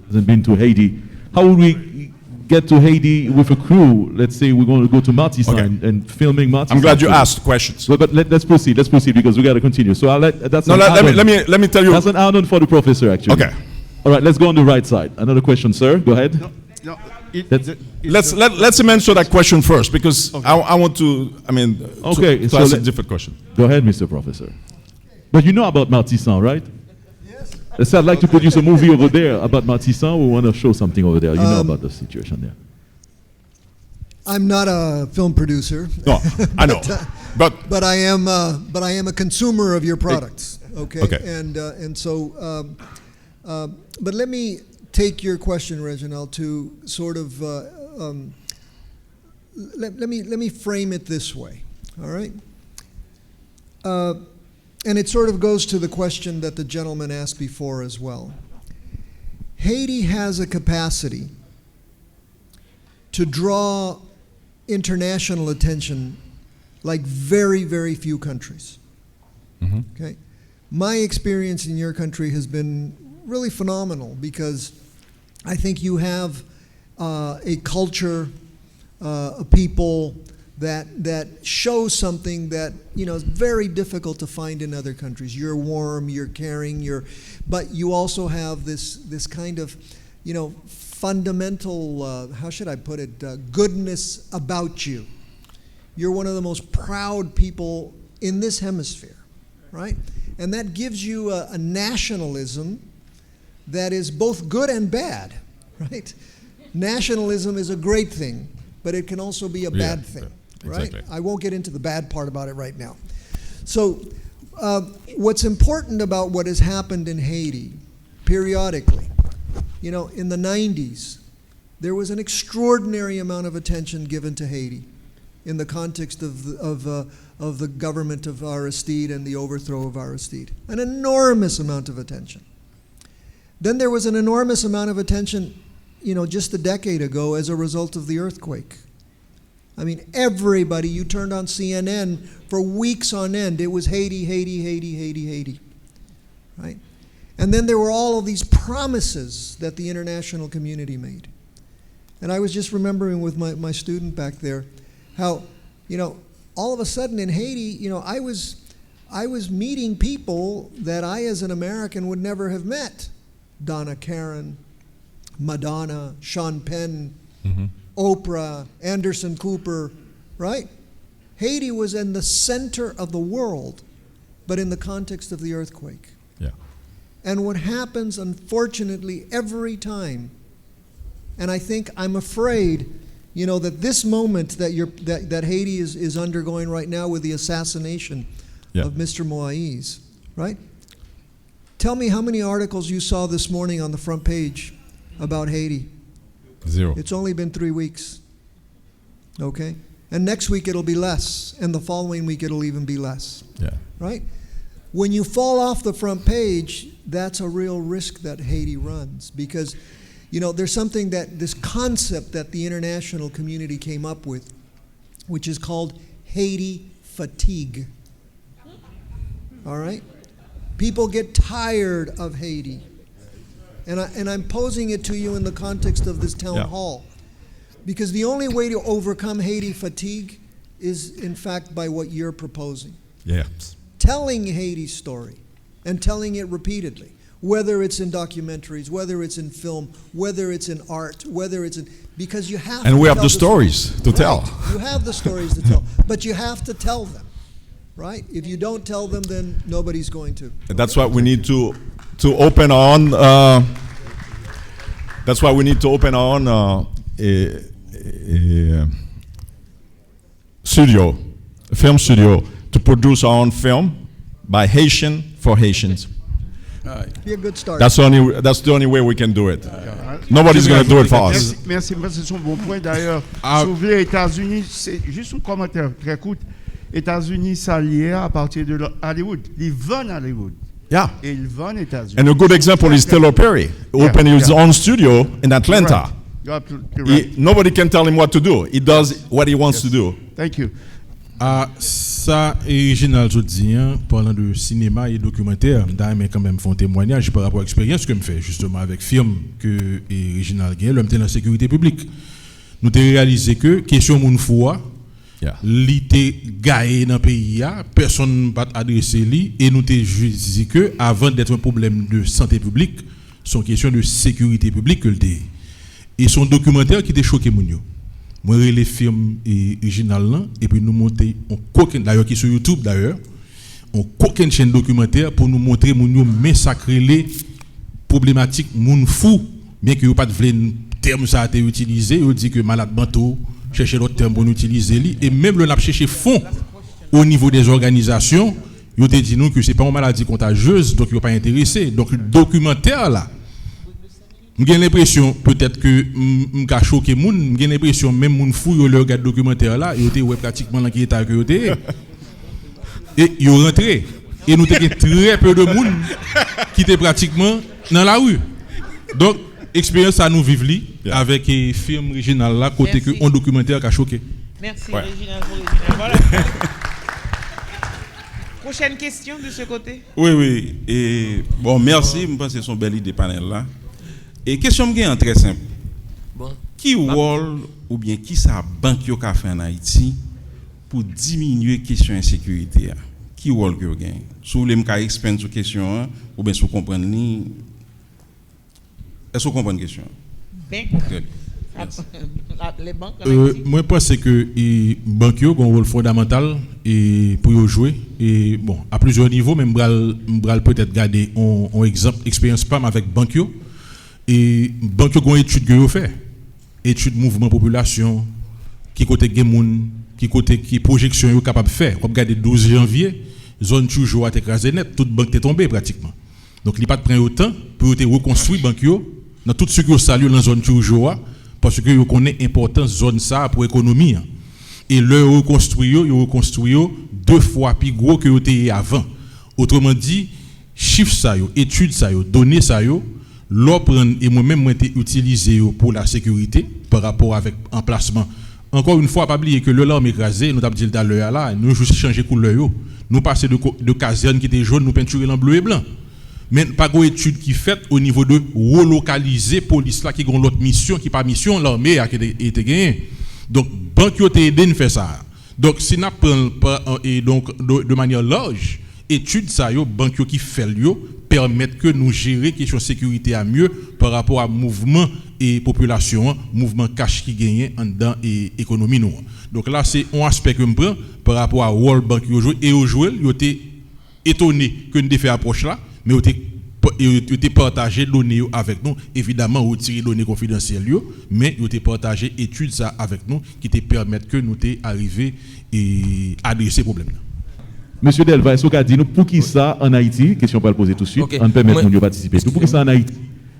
hasn't been to Haiti. How would we get to Haiti with a crew? Let's say we're going to go to Martissan and filming Martissan. I'm glad you asked questions. But let's proceed because we got to continue. So let me tell you. That's an add-on for the professor, actually. Okay. All right, let's go on the right side. Another question, sir. Go ahead. No, let's him answer that question first, because okay. I want to, to ask a different question. Go ahead, Mr. Professor. But you know about Martissan, right? Yes. Let's say I'd like to produce a movie over there about Martissan. We want to show something over there. You know about the situation there. I'm not a film producer. No, I know. but I am a consumer of your products. Okay. And so, but let me take your question, Reginald, to sort of let me frame it this way. All right. And it sort of goes to the question that the gentleman asked before as well. Haiti has a capacity to draw international attention like very, very few countries. Mm-hmm. Okay? My experience in your country has been really phenomenal, because I think you have a culture, a people that shows something that is very difficult to find in other countries. You're warm, you're caring, but you also have this kind of fundamental, how should I put it, goodness about you. You're one of the most proud people in this hemisphere, right? And that gives you a nationalism that is both good and bad, right? Nationalism is a great thing, but it can also be a bad thing, right? Exactly. I won't get into the bad part about it right now. So what's important about what has happened in Haiti periodically, in the 90s, there was an extraordinary amount of attention given to Haiti in the context of the government of Aristide and the overthrow of Aristide. An enormous amount of attention. Then there was an enormous amount of attention, just a decade ago as a result of the earthquake. I mean, everybody, you turned on CNN for weeks on end, it was Haiti, Haiti, Haiti, Haiti, Haiti, right? And then there were all of these promises that the international community made. And I was just remembering with my student back there how, all of a sudden in Haiti, I was meeting people that I as an American would never have met. Donna Karan, Madonna, Sean Penn, mm-hmm. Oprah, Anderson Cooper, right? Haiti was in the center of the world, but in the context of the earthquake. Yeah. And what happens, unfortunately, every time, and I'm afraid, that this moment that Haiti is undergoing right now with the assassination of Mr. Moïse, right? Tell me how many articles you saw this morning on the front page about Haiti. 0. It's only been 3 weeks. Okay? And next week it'll be less. And the following week it'll even be less. Yeah. Right? When you fall off the front page, that's a real risk that Haiti runs. Because, there's something this concept that the international community came up with, which is called Haiti fatigue. All right? People get tired of Haiti. And I'm posing it to you in the context of this town hall. Because the only way to overcome Haiti fatigue is, in fact, by what you're proposing. Yes. Telling Haiti's story and telling it repeatedly. whether it's in documentaries, whether it's in film, whether it's in art, whether it's in, because you have And to we have tell the stories to tell. You have the stories to tell, but you have to tell them, right? If you don't tell them, then nobody's going to. That's why we need to open on. That's why we need to open on a studio, a film studio, to produce our own film by Haitian for Haitians. Be a good start. That's the only way we can do it. Nobody's going to do it for us. Merci, c'est un bon point. D'ailleurs, si vous voulez, États-Unis, c'est juste un commentaire très court. États-Unis s'allient à partir de Hollywood. Ils vont à Hollywood. Yeah. Et ils vont aux États-Unis. And a good example is Taylor Perry, opening his own studio in Atlanta. Right. Nobody can tell him what to do. He does what he wants to do. Thank you. Ça, original, je dis, parlant de cinéma et documentaire, mais quand même font témoignage par rapport à l'expérience que je fais justement avec film que original gagne, l'homme dans la sécurité publique. Nous avons réalisé que question moun foi, l'été gaé dans le pays, personne n'a adressé lui, et nous avons dit que avant d'être un problème de santé publique, c'est une question de sécurité publique que le dé. Et son documentaire qui était choqué moun yo. Moi les films original là et puis nous monter on coquin d'ailleurs qui sur YouTube d'ailleurs on coquin chaîne documentaire pour nous montrer moun yo massacrer les problématiques moun fou bien que yo pas de terme ça a été utilisé on dit que malade banto chercher l'autre terme pour nous utiliser li et même le n'a chercher fond au niveau des organisations yo te dit nous que c'est pas une maladie contagieuse donc yo pas intéressé donc le documentaire là j'ai l'impression peut-être que m'ka choqué moun, j'ai l'impression même moun fou yo le regarde documentaire là, yo était pratiquement dans qui état que yo était. Et yo rentré et nous t'ai très peu de moun qui était pratiquement dans la rue. Donc expérience ça nous vivre li avec film original là côté que un documentaire qui a choqué. Merci ouais. Original pour original. Voilà. Prochaine question de ce côté. Oui et bon merci, je pense que c'est une belle idée panel là. Et question est très simple. Bon. Qui rôle ou bien qui sa banque yo ka fait en Haïti pour diminuer question insécurité? Qui rôle que yo gagne? Si vous voulez me expliquer sur question ou bien si vous comprenez ni est-ce que vous comprenez question? Ben. Les banques moi je pense que les banques ont un rôle fondamental et pour jouer et bon à plusieurs niveaux même m'bral peut-être garder un exemple expérience PAM avec banque et banque ont étude que yo fait étude mouvement population qui côté gen qui côté qui projection yo capable faire comme regarder 12 janvier zone toujours a écrasé net toute banque est tombée pratiquement donc il pas de prendre autant pour te reconstruire banque yo dans tout ce que salue dans zone toujours parce que yo connaît importance zone ça pour économie et le reconstruire yo 2 fois plus gros que yo était avant autrement dit chiffre ça yo étude ça yo données ça yo l'opre et moi-même été utilisé pour la sécurité par rapport avec emplacement. Encore une fois, pas oublier que le l'arme écrasé, nous avons dit tout à l'heure là, nous juste changer couleur nous passer de caserne qui était jaune, nous peinturer en bleu et blanc. Mais pas une étude qui fait au niveau de relocaliser police là qui ont l'autre mission qui pas mission l'armée a été gagné. Donc banque yo t'aider à faire ça. Donc si n'a prend et donc de manière large, étude ça yo banque yo qui fait yo permettre que nous gérer question sécurité à mieux par rapport à mouvement et population, mouvement cash qui gagne en dedans et économie nous. Donc là c'est un aspect que me prend par rapport à World Bank yo joué et au jouer yo était étonné que nous fait approche là mais yo était partagé données avec nous évidemment retirer données confidentielles mais yo était partagé étude ça avec nous qui te permettre que nous t'es arrivé et adresser problème là. Monsieur Delva, est-ce que vous dit nous pour qui ça en Haïti, question pour le poser tout de suite, on permet de participer. Pour qui ça en Haïti,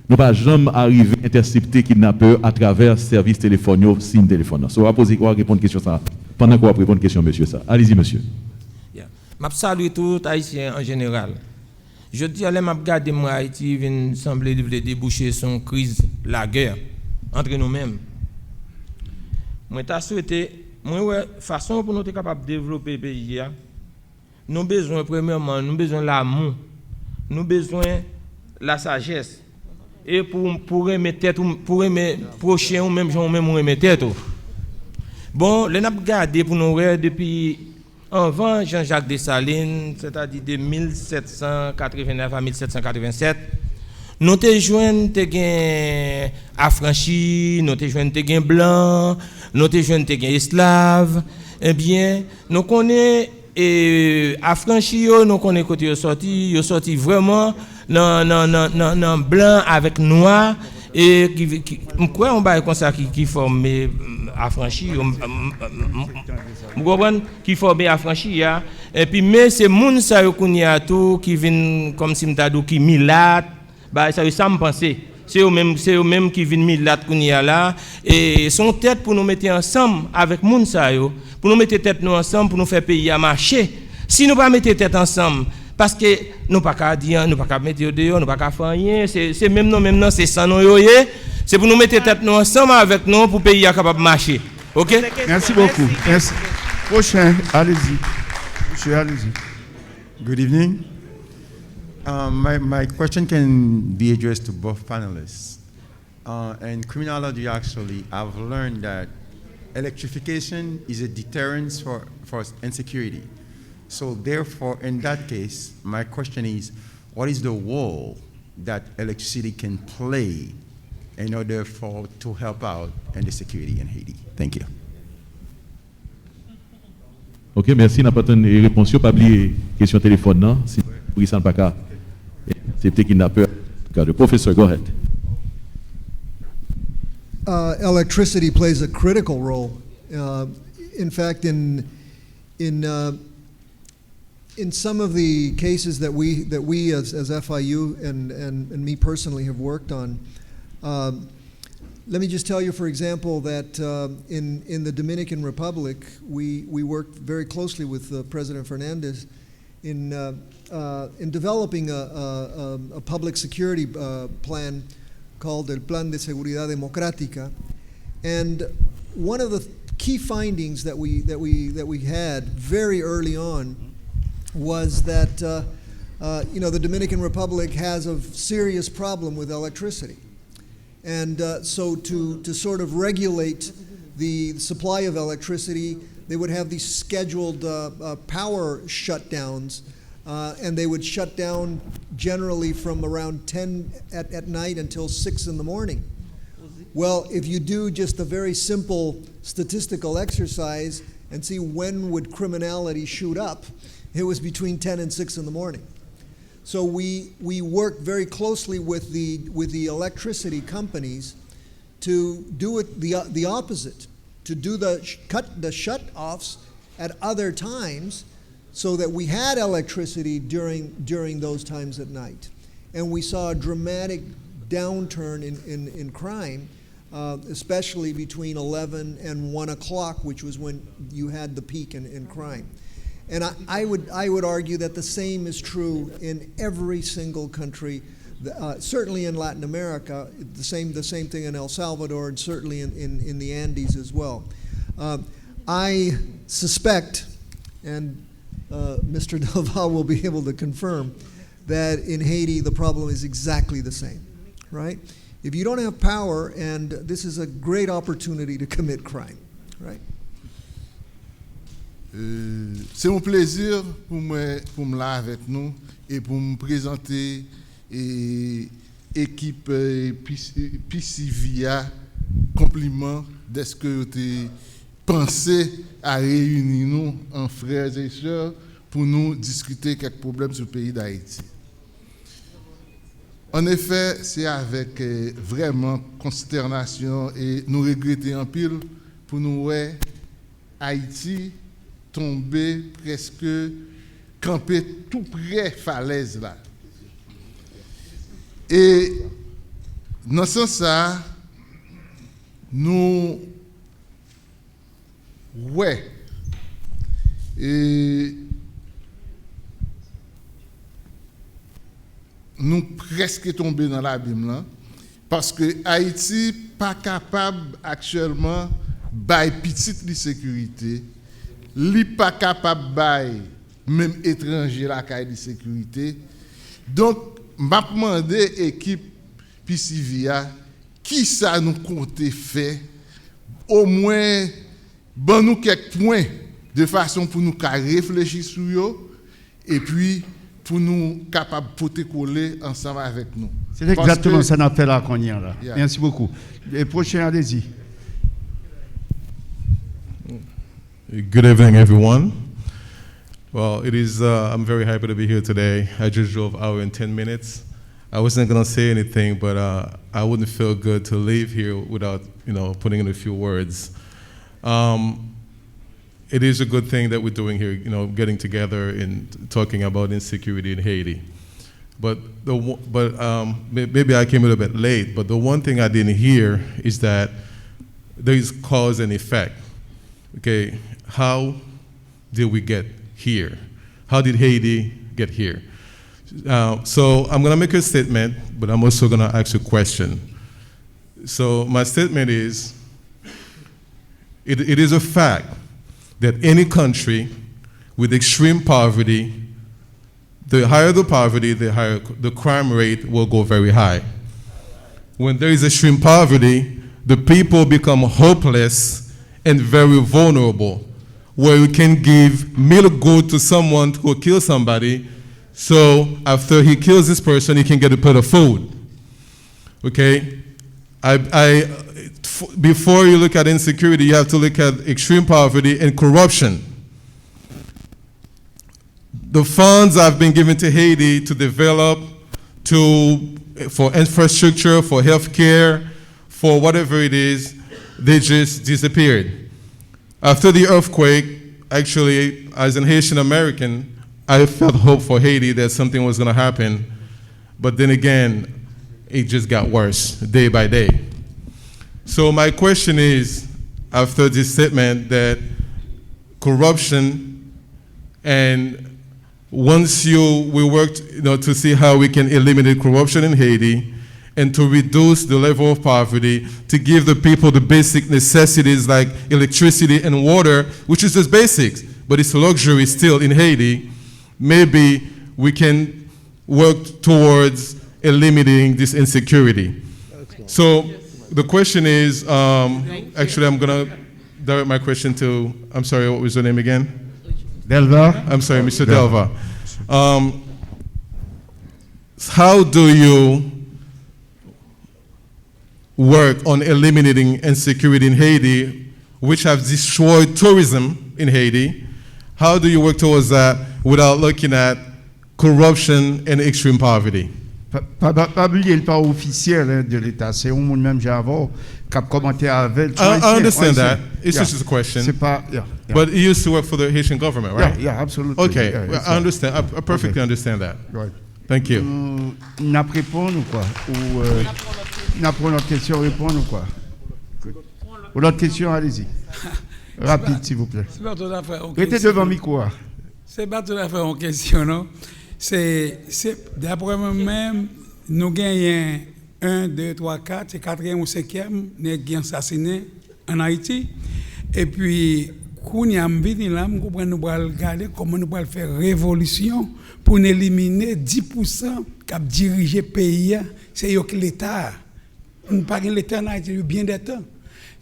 nous pas jamais arrivé à intercepter kidnappeurs à travers service téléphonique, SIM téléphone. So, on va poser quoi répondre question ça pendant qu'on va répondre question monsieur ça. Allez-y monsieur. Je salue tout Haïtien en général. Je dis à les m'a regarder moi Haïti vient sembler déboucher son crise la guerre entre nous-mêmes. Moi t'a souhaité moi façon pour nous être capable de développer le pays. Nous besoin premièrement, nous besoin l'amour, nous besoin la sagesse et pour aimer tête pour aimer prochain ou même gens même aimer tête. Bon, les n'a regardé pour nous depuis avant Jean-Jacques Dessalines, c'est-à-dire de 1789 à 1787, nous te joindre te gain affranchi, nous te joindre te gain blanc, nous te joindre te gain esclave. Eh bien, nous connaît affranchi yo, nous connaît côté yo sorti vraiment non blanc avec noir et quoi on va comme ça qui forme affranchi qui forme affranchi ya et puis mais c'est moun ça yo kounya tout qui vinn comme si m'ta dou qui milat bah ça me penser c'est eux même qui vinn milat kounya là et son tête pour nous mettre ensemble avec moun ça yo pour nous mettre tête nous ensemble pour nous faire pays à marcher si nous pas mettre tête ensemble parce que nous pas qu'à dire nous pas qu'à mettre dehors nous pas qu'à faire rien c'est même non c'est ça nous yo c'est pour nous mettre tête nous ensemble avec nous pour pays à capable marcher. OK? Merci beaucoup. Merci. Prochain, allez-y. Monsieur, allez-y. Good evening. My question can be addressed to both panelists. In criminology, actually, I've learned that electrification is a deterrence for insecurity. So therefore, in that case, my question is, what is the role that electricity can play in order to help out in the security in Haiti? Thank you. OK, merci. N'a pas de réponse. Pas oublier question téléphone non. Si vous ne pas qu'à accepter kidnappeur. Le professeur, go ahead. Electricity plays a critical role. In fact, in some of the cases that we as FIU and me personally have worked on, let me just tell you, for example, that in the Dominican Republic, we worked very closely with President Fernandez in developing a public security plan called el Plan de Seguridad Democrática, and one of the key findings that we had very early on was that the Dominican Republic has a serious problem with electricity. And so to sort of regulate the supply of electricity, they would have these scheduled power shutdowns, and they would shut down generally from around 10 at night until 6 in the morning. Well, if you do just a very simple statistical exercise and see when would criminality shoot up, it was between 10 and 6 in the morning. So we worked very closely with the electricity companies to do it the opposite, to do cut the shut-offs at other times so that we had electricity during those times at night. And we saw a dramatic downturn in crime, especially between 11 and 1 o'clock, which was when you had the peak in crime. And I would argue that the same is true in every single country, certainly in Latin America, the same thing in El Salvador, and certainly in the Andes as well. I suspect, and Mr. Del Val will be able to confirm, that in Haiti the problem is exactly the same, right? If you don't have power, and this is a great opportunity to commit crime, right? C'est un plaisir pour me là avec nous et pour me présenter équipe PCVIA compliment de ce que tu pensé à réunir nous en frères et sœurs pour nous discuter quelques problèmes sur le pays d'Haïti. En effet, c'est avec vraiment consternation et nous regrettons en pile pour nous ouais Haïti tomber presque camper tout près falaise là. Et dans ce sens ça nous ouais et nous presque tombés dans l'abîme là parce que Haïti pas capable actuellement bail petite de sécurité. Li pas capable bail même étranger la caille de sécurité. Donc m'a demandé équipe PCVIA qui ça nous compter faire au moins bon nous quelques points de façon pour nous réfléchir sur yo et puis pour nous capable porter coller ensemble avec nous. C'est exactement ça qu'on a fait là qu'on y est là. Yeah. Merci beaucoup. Et prochain, allez-y. Good evening, everyone. Well, it is, I'm very happy to be here today. I just drove an hour and 10 minutes. I wasn't going to say anything, but I wouldn't feel good to leave here without, putting in a few words. It is a good thing that we're doing here, getting together and talking about insecurity in Haiti. But maybe I came a little bit late, but the one thing I didn't hear is that there is cause and effect. Okay, how did we get here? How did Haiti get here? So I'm gonna make a statement, but I'm also gonna ask a question. So my statement is, it is a fact that any country with extreme poverty, the higher the poverty, the higher the crime rate will go very high. When there is extreme poverty, the people become hopeless and very vulnerable, where you can give milk good to someone who kills somebody, so after he kills this person, he can get a plate of food. Okay? Before you look at insecurity, you have to look at extreme poverty and corruption. The funds have been given to Haiti to develop, for infrastructure, for healthcare, for whatever it is, they just disappeared. After the earthquake, actually, as an Haitian American, I felt hope for Haiti that something was going to happen. But then again, it just got worse day by day. So my question is, after this statement, that corruption, and once we worked to see how we can eliminate corruption in Haiti and to reduce the level of poverty, to give the people the basic necessities like electricity and water, which is just basics, but it's a luxury still in Haiti, maybe we can work towards eliminating this insecurity. So the question is, actually I'm gonna direct my question to, I'm sorry, what was your name again? Delva. I'm sorry, Mr. Delva. How do you work on eliminating insecurity in Haiti, which have destroyed tourism in Haiti? How do you work towards that without looking at corruption and extreme poverty? Pas oublier le pas officiel de l'État, c'est un monde même j'avais qui a commenté avec. I understand that. It's just a question. C'est pas, yeah. But he used to work for the Haitian government, right? Yeah, absolutely. Okay, yeah, well, I understand. I perfectly understand that. Right. Thank you. N'a répondre ou quoi? Ou n'a pour notre question répondre ou quoi? Ou l'autre question, allez-y. Rapide, s'il vous plaît. C'est pas tout à fait. Restez devant le micro. C'est pas tout à fait en question, non? C'est d'après moi-même, nous gagnons 1, 2, 3, 4, c'est 4e ou 5e, nous avons assassiné en Haïti. Et puis, quand nous avons vu là, nous allons regarder comment nous allons faire révolution pour éliminer 10% qui a dirigé le pays. C'est l'État. Nous n'avons pas l'État en Haïti depuis bien des temps.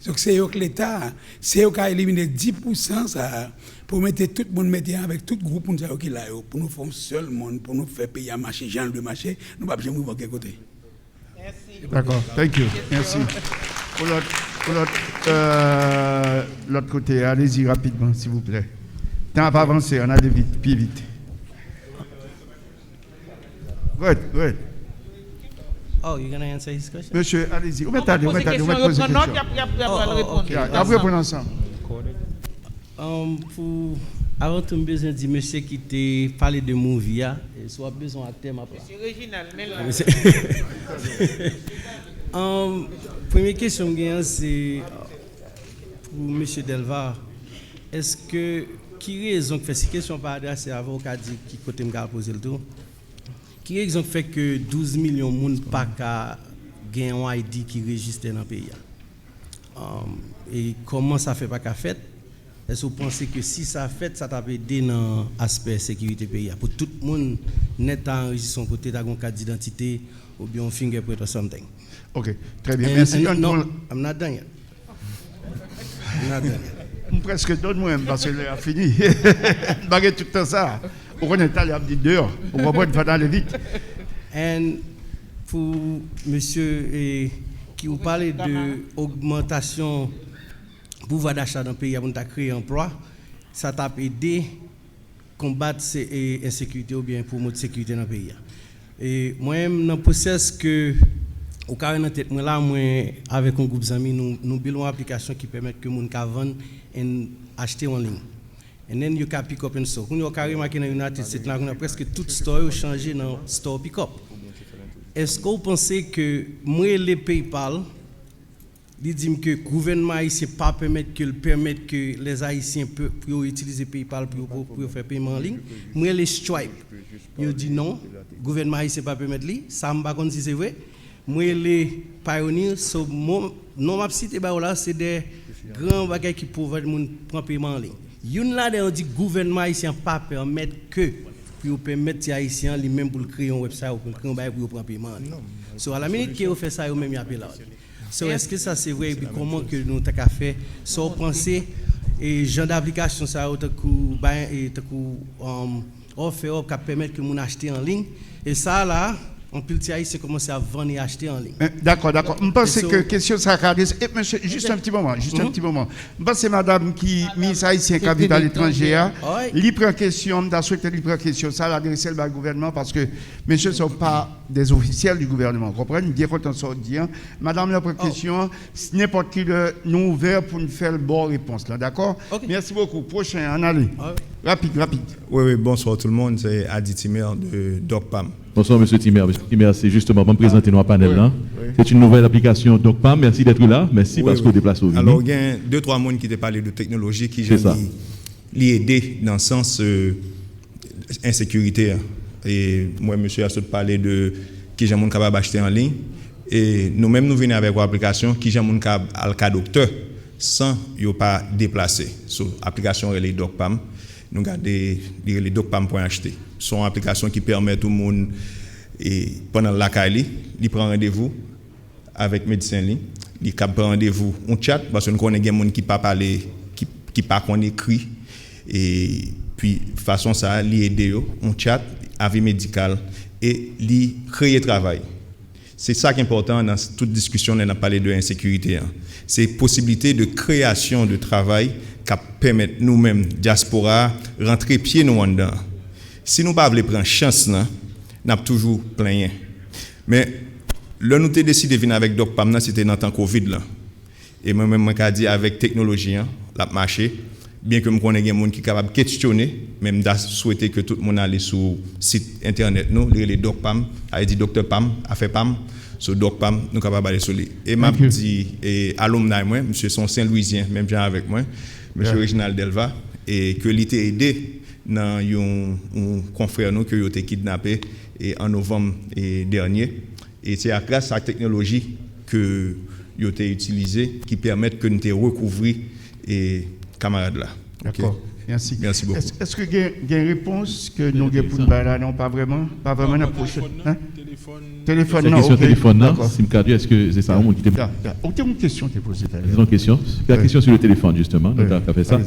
Donc c'est l'État, c'est eux qui a éliminé 10% ça, pour mettre tout le monde avec tout le groupe pour nous faire un seul monde, pour nous faire payer à marcher, genre de marché, nous ne pouvons pas jamais voir quel côté. Merci. D'accord, thank you. Merci. Pour l'autre côté, allez-y rapidement, s'il vous plaît. Temps à avancer, on a de vite, plus vite. Good. Oh, you're going to answer his question? Monsieur, allez-y. Vous mettez poser question. Après, prenons ensemble. Avant tout, je besoin de dire, monsieur qui t'a parlé de movie, soit besoin de thème après. Monsieur Réginal, première question, c'est pour monsieur Delva. Est-ce que, qui raison que fait cette question par adresse à l'avocat qui côté me poser le tour? Qui raison fait que 12 millions de monde pas qu'à gagner un ID qui registre dans le pays? Et comment ça fait pas qu'à fait? Est-ce que vous pensez que si ça fait, ça t'a aidé dans l'aspect sécurité pays? Pour tout le monde, net enregistré son côté, d'avoir une carte d'identité ou bien un fingerprint or something. Ok, très bien. Merci. Non, I'm not done yet. Presque donne-moi parce que a fini. Baguette tout le temps ça. On est allé à dehors. On va pas aller vite. And pour monsieur qui vous parle de augmentation pouvoir d'achat dans le pays pour créer emploi, ça t'a aidé combattre ces insécurité ou bien pour mode sécurité dans le pays. Et moi-même dans le process que au carré dans tête moi là moi avec un groupe d'amis nous buildons une application qui permet que moun ka vendre et acheter en ligne. And then you can pick up and store. Quand on carré marqué dans United States là on a presque tout store changé dans store pick up. Est-ce que vous pensez que moi les PayPal il dit que le gouvernement haïtien pas permettre que les Haïtiens puissent utiliser PayPal pour faire paiement en ligne. Moi les Stripe, il dit non, le gouvernement haïtien pas permettre li, ça me pas si c'est vrai. Moi les Pioneer, non m'a cité là c'est des grands bagages qui peuvent prendre paiement en ligne. Une là on dit gouvernement haïtien pas permettre que pour permettre les Haïtiens lui-même pour créer un website ou pour créer un bagage pour prendre paiement en ligne. So à la minute qu'ils fait ça, ils même y appellent là. So, est-ce que ça c'est vrai et puis comment que nous avons fait sans penser et genre d'application ça offre qui permet que nous acheter en ligne et ça là on peut c'est commencer à vendre et acheter en ligne. D'accord. Je pense que question ça monsieur juste un petit moment. Je pense que madame qui ministre haïtien capitale à l'étranger il prend question ça l'adresser au gouvernement parce que monsieur ne sont pas des officiels du gouvernement. Vous comprenez bien quand on sort dire madame la question n'importe qui nous ouvert pour nous faire le bon réponse là d'accord. Merci beaucoup. Prochain en aller. Rapide. Oui, bonsoir tout le monde, c'est Adi Timer de DocPam. Bonsoir M. Timer. M. Timer, c'est justement pour me présenter notre panel là. C'est une nouvelle application DocPam. Merci d'être là. Merci parce que vous déplacez au Alors, il y a 2-3 personnes qui te parlé de technologie qui ont aidé dans le sens insécurité. Et moi, monsieur, a parlé de qui j'ai capable d'acheter en ligne. Et nous-mêmes, nous venons avec une application qui j'ai capable à docteur sans ne pas déplacer. Sur l'application les DocPam. Nous regardons les docpam.ht. C'est une application qui permet tout le monde, pendant la CALI, de prendre rendez-vous avec médecin, de prendre rendez-vous en chat, parce que nous connaissons des gens qui ne parlent pas, qui ne parlent pas écrit. Et puis, de façon ça, ils aident en chat, avis médical, et ils créent travail. C'est ça qui est important dans toute discussion, on a parlé de l'insécurité. C'est la possibilité de création de travail qui permet nous-mêmes, diaspora, rentrer pied nous dedans. Si nous ne pouvons pas prendre chance, nous avons toujours plein. Mais là, nous avons décidé de venir avec DocPam, c'était dans le temps Covid. Là. Et moi-même, je dis avec technologie, la marché, bien que je connaisse des gens qui sont capables de questionner, même de souhaiter que tout le monde aille sur le site internet, nous, les DocPam, a dit Dr Pam, a fait Pam, sur DocPam, nous sommes capables d'aller sur lui. Et m'a dit, alumni, moi, monsieur son Saint-Louisien, même gens avec moi, monsieur Reginald Delva, et que l'ité aidé dans un confrère nous qui a été kidnappé en novembre dernier. Et c'est grâce à la technologie que a été utilisée qui permet que nous te recouvrir et camarades là. D'accord. Merci beaucoup. Est-ce que il y a une réponse que nous avons pour nous là? Non, pas vraiment la prochaine. Téléphone, non. Question téléphone, non. Est-ce que c'est ça? Aucune une question qui est posée. La question sur le téléphone, justement. Nous avons fait ça.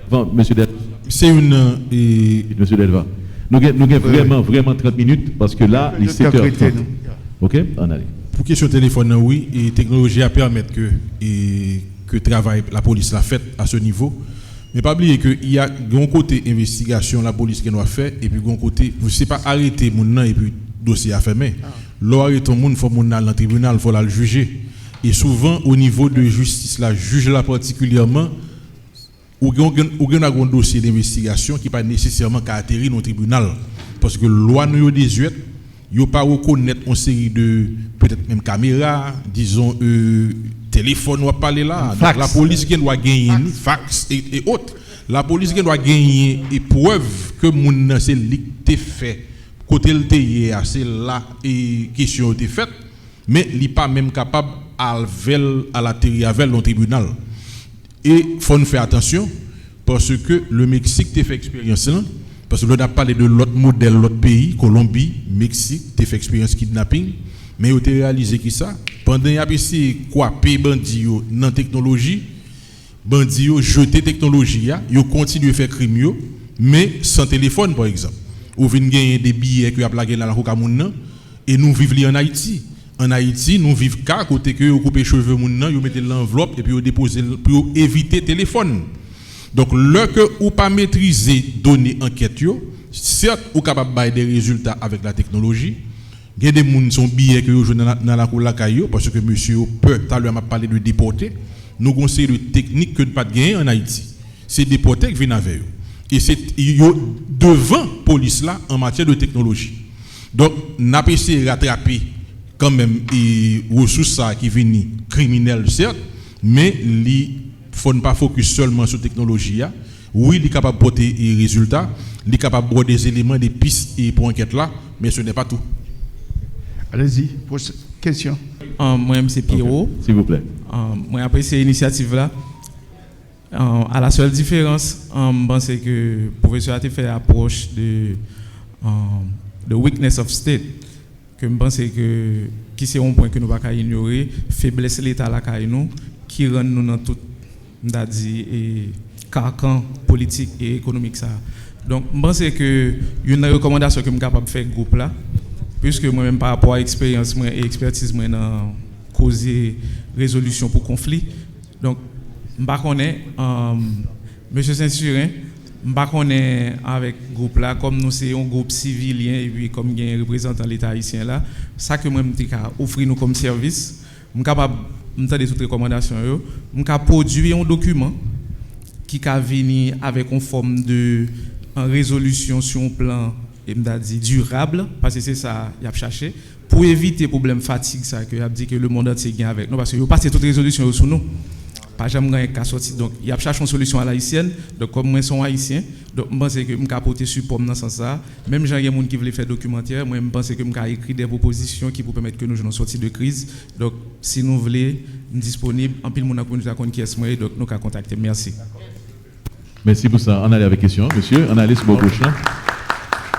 Bon, monsieur Delva. C'est une. Monsieur Delva. Nous avons vraiment 30 minutes parce que là, il est 7h30. OK? On allait. Pour question téléphone, oui, et technologie a permettre que travail la police l'a fait à ce niveau. Mais pas oublier qu'il y a un côté investigation la police qui doit faire et puis un côté vous ne pas arrêter mon et puis dossier à fermer. L'arrêter ton monde faut mon dans le tribunal faut le juger et souvent au niveau de justice la juge là particulièrement ou un dossier d'investigation qui pas nécessairement atterrir dans le tribunal parce que loi nous 18 yo pas reconnaître une série de peut-être même caméra disons téléphone doit parler là donc la police qui doit gagner fax et autres la police qui doit gagner et preuve que moun c'est licté fait côté le TIE c'est là et question était faite mais il pas même capable à l'atterrir avec le tribunal et faut faire attention parce que le Mexique t'a fait expérience là parce que l'on a parlé de l'autre modèle l'autre pays Colombie Mexique t'a fait expérience kidnapping mais vous avez réalisé qui ça pendant y a essayé quoi payer bandi dans technologie bandi jeter technologie yo continue faire crime yo mais sans téléphone par exemple ou vinn gagner des billets que a plagué là la Cameroun et nous vivons en Haïti En Haïti, nous vivons qu'à côté que vous coupez les cheveux, vous mettez l'enveloppe et puis vous déposez pour éviter le téléphone. Donc, lorsque vous pas maîtriser données enquête, certes, vous êtes capable de faire des résultats avec la technologie. Il y a des gens qui sont billets que vous jouez dans la cour de la caillou parce que monsieur peut, tout à l'heure, m'a parlé de déporter. Nous avons une technique que nous n'avons pas gagné en Haïti. C'est déporter qui viennent avec eux. Et c'est devant la police là en matière de technologie. Donc, nous avons essayé de rattraper quand même les ressources qui viennent criminelles, certes, mais il ne faut pas focus seulement sur la technologie. Oui, il est capable de porter des résultats, il est capable de voir des éléments, des pistes et pour enquête là, mais ce n'est pas tout. Allez-y, question. Moi-même, c'est Pierrot. Okay. S'il vous plaît. Moi, apprécie l'initiative là. À la seule différence, je pense que le professeur a fait approche de weakness of state. Que je pense que qui c'est un point que nous ne pouvons pas ignorer, faiblesse de l'État là nous, qui rend nous dans tout, carcan politique et économique ça. Donc, je pense que une recommandation que je suis capable de faire groupe là, puisque moi-même par rapport à l'expérience et expertise moi dans causer résolution pour conflit. Donc, je ne connais pas, monsieur Saint-Surin, je ne connais pas avec le groupe là, comme nous sommes un groupe civilien et puis comme il y a un représentant de l'État haïtien là, ça que moi je suis offrir nous comme service, je suis capable de faire toutes les recommandations, je suis capable de produire un document qui va venir avec une forme de résolution sur un plan durable, parce que c'est ça qu'il a cherché, pour éviter les problèmes fatigue, ça que a dit que le monde entier gagne avec nous, parce que vous passez toute résolution sur nous. Pas jamais qu'à sortir. Donc, il y a cherché une solution à l'haïtienne. Donc, comme moi, je suis haïtien, donc je pense que je peux apporter support dans ce sens-là. Même si il y a des gens qui veulent faire documentaire, moi, je pense que je peux écrire des propositions qui peuvent permettre que nous ayons sortie de crise. Donc, si nous voulons, nous disponibles, en pile, nous avons qui est moi, donc nous allons contacter. Merci. Merci pour ça. On allait avec question. Monsieur, on allait sur le prochain.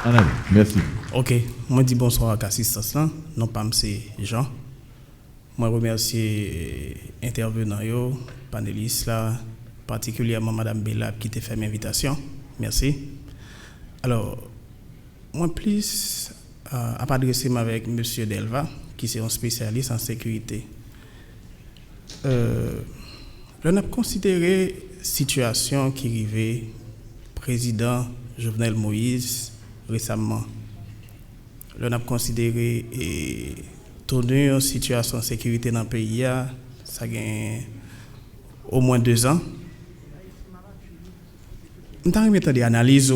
On allait. Merci. Ok. Moi, je dis bonsoir à l'assistance là. Non, pas c'est Jean. Moi, je remercie intervenants, panélistes, là, particulièrement Mme Bellab qui t'a fait l'invitation. Merci. Alors, moi, plus à m'adresser avec M. Delva, qui est un spécialiste en sécurité. On a considéré la situation qui arrivait président Jovenel Moïse récemment. On a considéré tourner une situation de sécurité dans le pays, ça a au moins 2 ans. Nous avons des analyses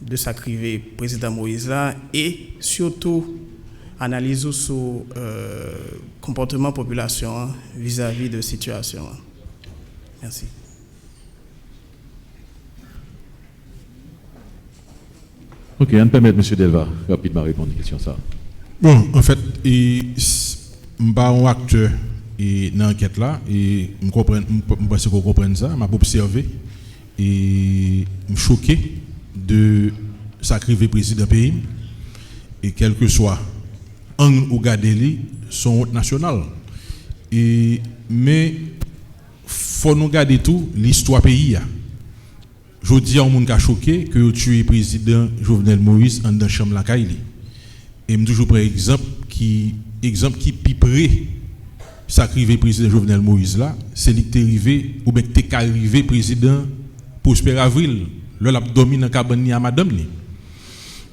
de ce qui arrive président Moïse là et surtout analyse sur le comportement de la population vis-à-vis de la situation. Merci. Ok, on permet M. Delva rapidement répondre à la question. Ça. Bon, en fait, je ne suis pas un acteur dans l'enquête là, et je pense que vous comprenez ça, je m'ai observé et je suis choqué de sacrifier le président du pays, et quel que soit l'angle ou garder son hôte national. Mais il faut nous garder tout l'histoire pays. Je dis à un monde qui a choqué que vous tuez le président Jovenel Moïse en dans la chambre de la Kaili. Et je toujours prends exemple qui piperait sacrifier le président Jovenel Moïse là, c'est lui qui est arrivé ou bien qui est arrivé président Prosper Avril, là l'a dominé dans cabane à madame li.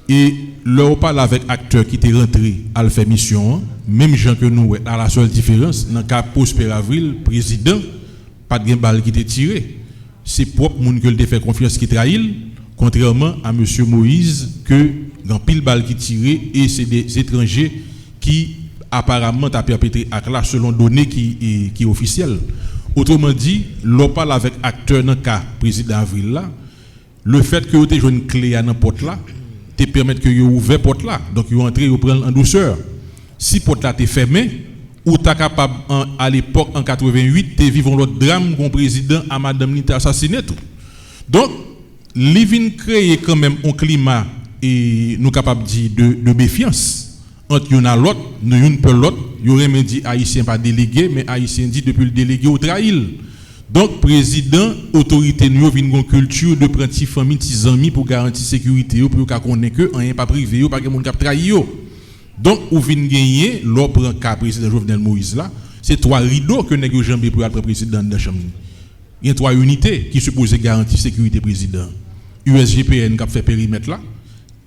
Et là on parle avec acteur qui était rentré à faire mission, même gens que nous à la seule différence dans cas Prosper Avril président pas de balle qui était tiré. C'est propre monde que il fait confiance qui trahit contrairement à monsieur Moïse que dans pile balle qui tiré et c'est des étrangers qui apparemment a perpétré acte là selon données qui est officielle. Autrement dit, l'on parle avec acteur dans le cas président Avril là, le fait que vous ayez une clé à la porte là, te permet que vous ouvrez la porte là, donc vous entrez, vous prenez en douceur. Si la porte là est fermée, ou tu es capable à l'époque en 88, tu vivons l'autre drame qu'on président à madame Nita assassiné tout. Donc, l'ivin créer quand même un climat et nous capables de méfiance entre une à l'autre, nous une pour l'autre, il y aurait même dit haïtien pas délégué, mais haïtien dit depuis le délégué au trahil. Donc président, autorité nous vient une culture de prendre famille, petits amis pour garantir sécurité, pour qu'on connaisse que rien pas privé, pas que monde cap trahi. Donc, ou vient gagner, l'opre cas président Jovenel Moïse là, c'est 3 rideaux que nous avons jambé pour être président de la Chambre. Il y a 3 unités qui supposent garantir sécurité président. USGPN qui a fait périmètre là,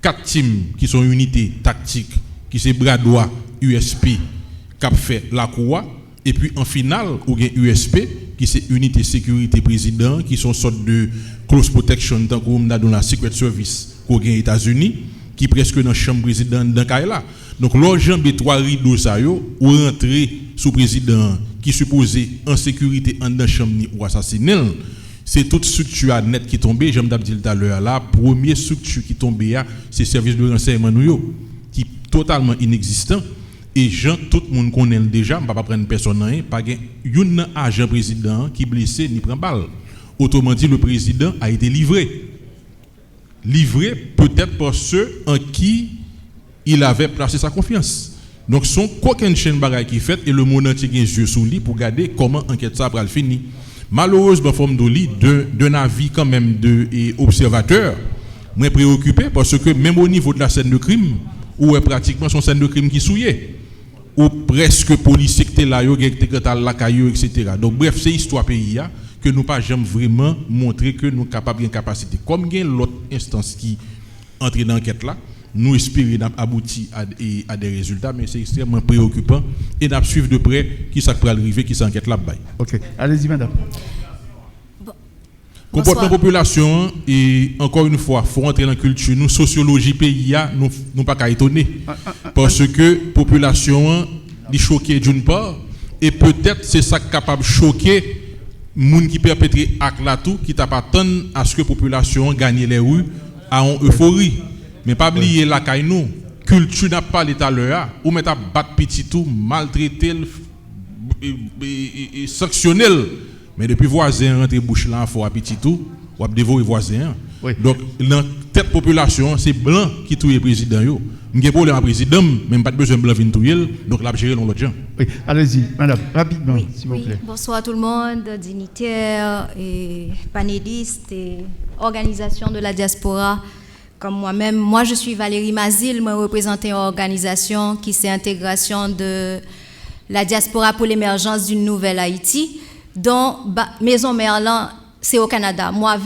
4 teams qui sont unités tactiques, qui sont bras droit USP qui a fait la cour, et puis en finale, il y a USP qui c'est unité sécurité président, qui sont sorte de close protection tant qu'on a dans la Secret Service aux États-Unis, qui presque dans la chambre président dans là. Donc l'argent des 3 rideaux ça yo ou rentrer sous président qui supposé en sécurité en dans chambre ou assassiner, c'est toute structure net qui tombée, j'aime d'abord dire tout à l'heure là, première structure qui tombée c'est service de renseignement nous qui totalement inexistant. Et gens, tout le monde connaît déjà, je ne vais pas prendre personne, pas un agent président qui est blessé ni prend balle. Autrement dit, le président a été livré. Livré peut-être par ceux en qui il avait placé sa confiance. Donc, son aucune chaîne bagaille qui fait et le monde entier a les yeux sous lui pour regarder comment l'enquête ça va finir. Malheureusement, forme d'un avis quand même de observateur, je suis préoccupé parce que même au niveau de la scène de crime, où est pratiquement son scène de crime qui souillait, ou presque policier qui était là, la caillou, etc. Donc bref, c'est histoire pays que nous pas jamais vraiment montrer que nous sommes capables de capacité. Comme il y a l'autre instance qui entre dans l'enquête là, nous espérons aboutir à des résultats, mais c'est extrêmement préoccupant et nous suivre de près qui ça peut arriver, qui s'enquête là-bas. Ok, allez-y madame. Comportement population et encore une fois, faut rentrer dans la culture. Nous sociologie pays nous pas qu'à étonner parce que population est choquée d'une part et peut-être c'est ça capable de choquer moun qui perpètre acte là tout qui t'a pas attendre à ce que population gagne les rues à une euphorie. Mais pas oublier la caille nous culture n'a pas l'état l'heure ou mettre battre petit tout maltraiter et sanctionner. Mais depuis voisin rentre bouche là faut à petit tout ou à dévorer voisin. Oui. Donc dans tête population c'est blanc qui touye président yo. M'gè problème à président même pas besoin blanc vinn touyer donc l'a gérer l'autre gens. Oui, allez-y madame rapidement s'il vous plaît. Bonsoir tout le monde, dignitaires et panélistes et organisations de la diaspora. Comme moi-même, moi je suis Valérie Mazil, moi représente une organisation qui c'est intégration de la diaspora pour l'émergence d'une nouvelle Haïti. dont Maison Merlan, c'est au Canada. Moi,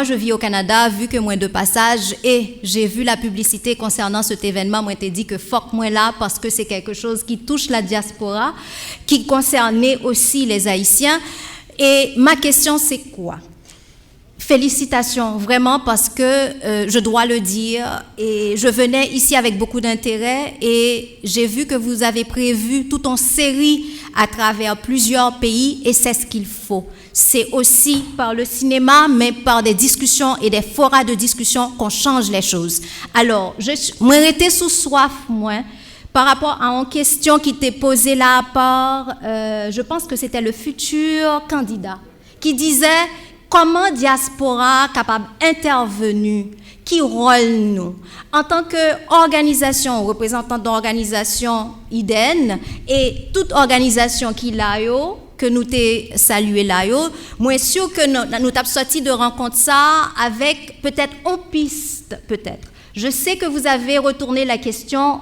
je vis au Canada, vu que moi de passage, et j'ai vu la publicité concernant cet événement, moi, t'ai dit que fuck moi là, parce que c'est quelque chose qui touche la diaspora, qui concernait aussi les Haïtiens. Et ma question, c'est quoi? Félicitations, vraiment, parce que je dois le dire, et je venais ici avec beaucoup d'intérêt, et j'ai vu que vous avez prévu toute une série à travers plusieurs pays, et c'est ce qu'il faut. C'est aussi par le cinéma, mais par des discussions et des forats de discussion qu'on change les choses. Alors, moi, j'étais sous soif, moi, par rapport à une question qui t'est posée là par, je pense que c'était le futur candidat, qui disait comment diaspora capable d'intervenir, qui rôle nous en tant qu'organisation, représentant d'organisation IDEN et toute organisation qui l'a que nous t'ai salué là, moi sûr que nous t'avons sorti de rencontre ça avec peut-être une piste, peut-être. Je sais que vous avez retourné la question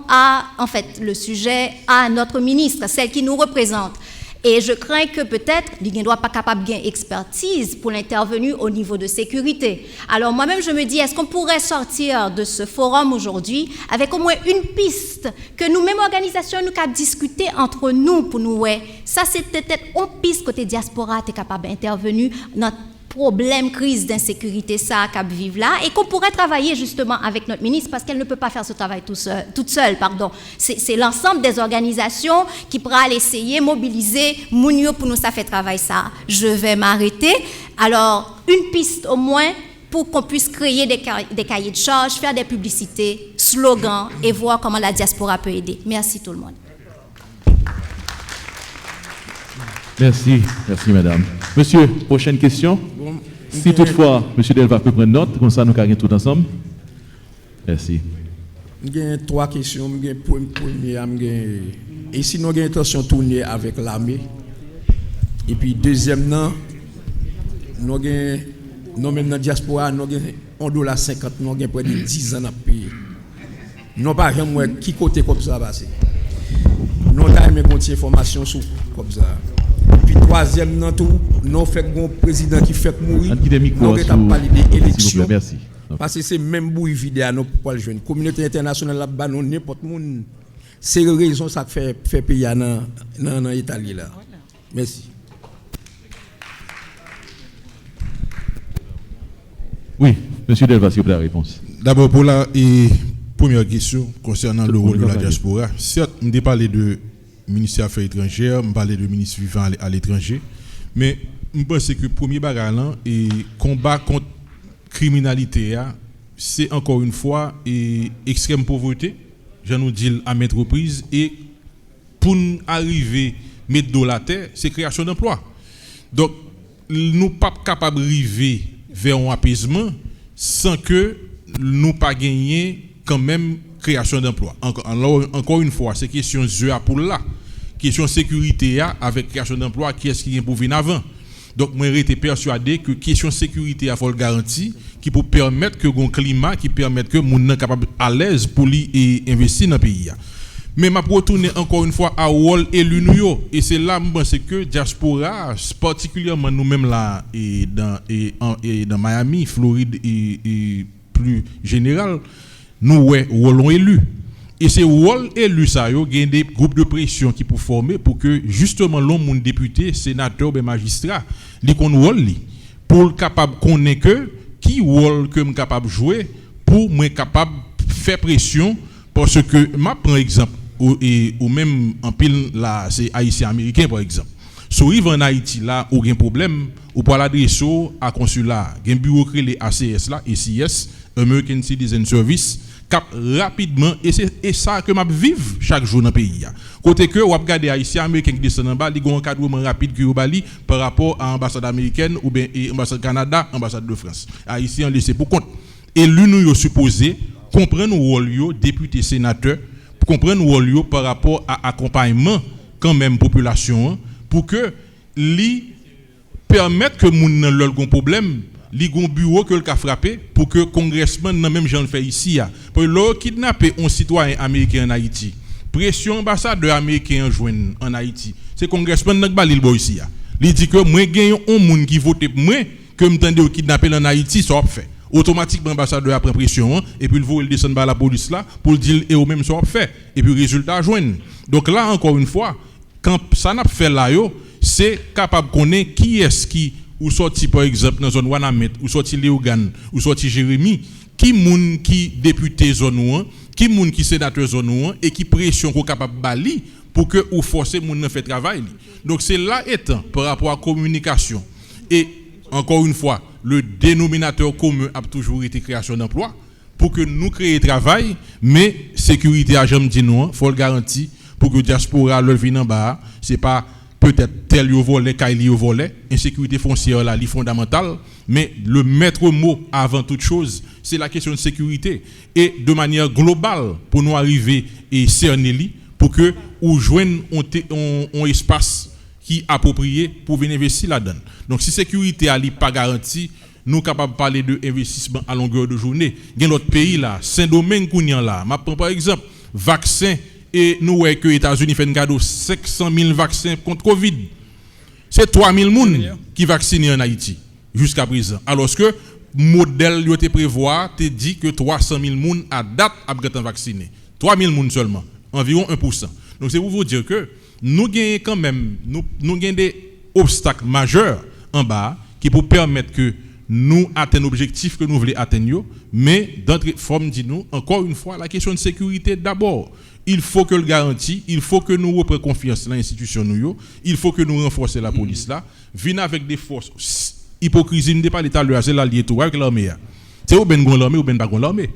le sujet à notre ministre, celle qui nous représente. Et je crains que peut-être, il ne doit pas capable de expertise pour l'intervenir au niveau de sécurité. Alors moi-même, je me dis, est-ce qu'on pourrait sortir de ce forum aujourd'hui avec au moins une piste que nous-mêmes, organisations, nous avons discuté entre nous pour nous, ça c'est peut-être une piste côté diaspora, tu es capable d'intervenir dans problème, crise d'insécurité, ça, qu'à vivre là, et qu'on pourrait travailler justement avec notre ministre parce qu'elle ne peut pas faire ce travail toute seule. C'est l'ensemble des organisations qui pourraient essayer, mobiliser, Mounio pour nous, ça fait travail ça. Je vais m'arrêter. Alors, une piste au moins pour qu'on puisse créer des cahiers de charges, faire des publicités, slogans et voir comment la diaspora peut aider. Merci tout le monde. Merci madame. Monsieur, prochaine question. Si toutefois, monsieur Delva peut prendre note, comme ça nous carrons tout ensemble. Merci. J'ai 3 questions. Et si nous avons intention de tourner avec l'armée, et puis deuxièmement, nous avons même dans la diaspora, nous avons $50, nous avons près de 10 ans à payer. Non pas jamais qui côté comme ça passer. Nous avons continuer information sur comme ça. Puis troisième non tout, nous fait un président qui fait mourir. Nous avons parlé d'élections. Merci. Parce que c'est même bouille vidéo à nous pour le jeune. Communauté internationale là-bas, nous n'importe monde. C'est la raison ça fait payer dans l'Italie là. Merci. Oui, monsieur Delva, s'il vous plaît, la réponse. D'abord, pour la première question concernant le rôle de la diaspora, certes, on a parlé de ministère des Affaires étrangères, on parlait de ministre vivant à l'étranger, mais je pense que le premier bagage et combat contre la criminalité, c'est encore une fois extrême pauvreté, je nous dis à maintes reprises, et pour nous arriver à mettre de la terre, c'est création d'emplois. Donc, nous ne sommes pas capables d'arriver vers un apaisement sans que nous pas gagner quand même création d'emplois. Encore une fois, c'est question de pour là, question sécurité avec création d'emplois, qui est-ce qui est pour venir avant. Donc moi j'étais persuadé que question sécurité il faut le garantir qui peut permettre que un climat qui permette que moun nan capable à l'aise pour lui investir dans le pays. Mais m'a retourner encore une fois à rôle élu nous et c'est là je pense que diaspora particulièrement nous-mêmes là et dans Miami, Floride et plus général nous rôle élu et c'est rôle élu ça yo gagne des groupes de pression qui pour former pour que justement l'homme député, sénateur ben magistrat li kon rôle li pour capable connaître que qui rôle que me capable jouer pour moi capable faire pression parce que m'a prend exemple ou même en pile là c'est haïtien américain par exemple. Si vous arrivez en Haïti là ou un problème ou pour l'adresser à consulat, un bureau créé les ACS là, ACS, American Citizen Service, cap rapidement et c'est ça que m'a vivre chaque jour dans le pays. Côté que ou regarder haïtien américain qui descend en bas, il y a un encadrement rapide que Bali par rapport à l'ambassade américaine ou bien l'ambassade Canada, l'ambassade de France. Haïtien laissé pour compte. Et l'UNO supposé comprendre le rôle yo député sénateur pour comprendre le rôle par rapport à accompagnement quand même population pour que li permettre que moun nan lol gon problème li gon bureau que le ka frappé pour que congressman nan même gens le fait ici pour le kidnapper un citoyen américain en Haïti pression ambassadeur américain joine en Haïti c'est congressman nan ba li boy ici li dit que moi gagne un moun qui vote pour moi que m'tende kidnapper en Haïti ça fait automatiquement l'ambassadeur a pris pression et puis il descend par la police là pour dire et au même ça fait et puis résultat joindre. Donc là encore une fois quand ça n'a fait là yo c'est capable connaître qui est-ce qui ou sorti par exemple dans zone Wanamet ou sorti Léogan ou sorti Jérémy qui moun qui député zone 1 qui moun qui sénateur zone 1 et qui pression qu'on capable bali pour que ou forcer moun nan fait travail. Donc c'est là étant par rapport à communication et encore une fois, le dénominateur commun a toujours été création d'emplois pour que nous créions travail, mais sécurité à jamais dit non, faut le garantir pour que diaspora le vienne en bas, c'est pas peut-être tel yo volé, kaili yo volé, insécurité foncière là, li fondamentale, mais le maître mot avant toute chose, c'est la question de sécurité et de manière globale pour nous arriver et cerner li pour que ou joignent on espace qui approprié pour venir investir là-dedans. Donc si sécurité n'est pas garantie, nous sommes capables de parler de investissement à longueur de journée. Il y a notre pays là, Saint-Domingue Kounyan là, je prends par exemple vaccin et nous voyons que les États-Unis font un cadeau 500 000 vaccins contre Covid. C'est 3 000 personnes qui vaccinent en Haïti jusqu'à présent. Alors que le modèle qui prévoit te dit que 300 000 personnes à date ont vacciné. 3 000 personnes seulement, environ 1%. Donc c'est pour vous dire que nous gagnons quand même nous gagnons des obstacles majeurs en bas qui pour permettre que nous atteignons l'objectif que nous voulons atteindre, mais dans notre forme dit nous encore une fois la question de sécurité d'abord. Il faut que le garantit, il faut que nous reprenions confiance dans l'institution nous, il faut que nous renforcions la police là, venir avec des forces hypocrisie ne pas l'état de c'est l'allié tout avec l'armée. C'est ou ben gon l'armée ou ben pas gon l'armée.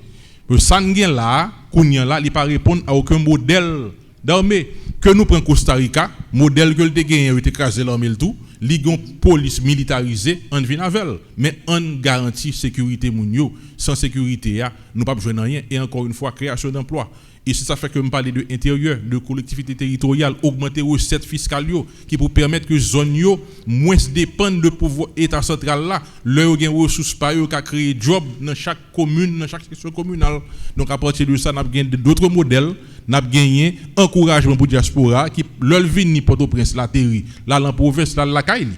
Le sanguin là, kounyan là, il pas répondre à aucun modèle d'armée que nous prenons Costa Rica, modèle que le gagné a été écrasé l'armée le tout, ligon police militarisée en vient avec mais on garantit sécurité moun yo, sans sécurité nous pas besoin de rien et encore une fois création d'emplois Et c'est ça fait que me parler de intérieur, de collectivité territoriale, augmenter recettes fiscales qui pour permettre que zone yo moins dépendent de pouvoir état central là, leur gain ressources pas yo qu'a créer job dans chaque commune, dans chaque section communale. Donc à partir de ça, n'a gagné d'autres modèles, n'a gagné encouragement pour diaspora qui leur vinn Port-au-Prince la terre, là la province là la caille.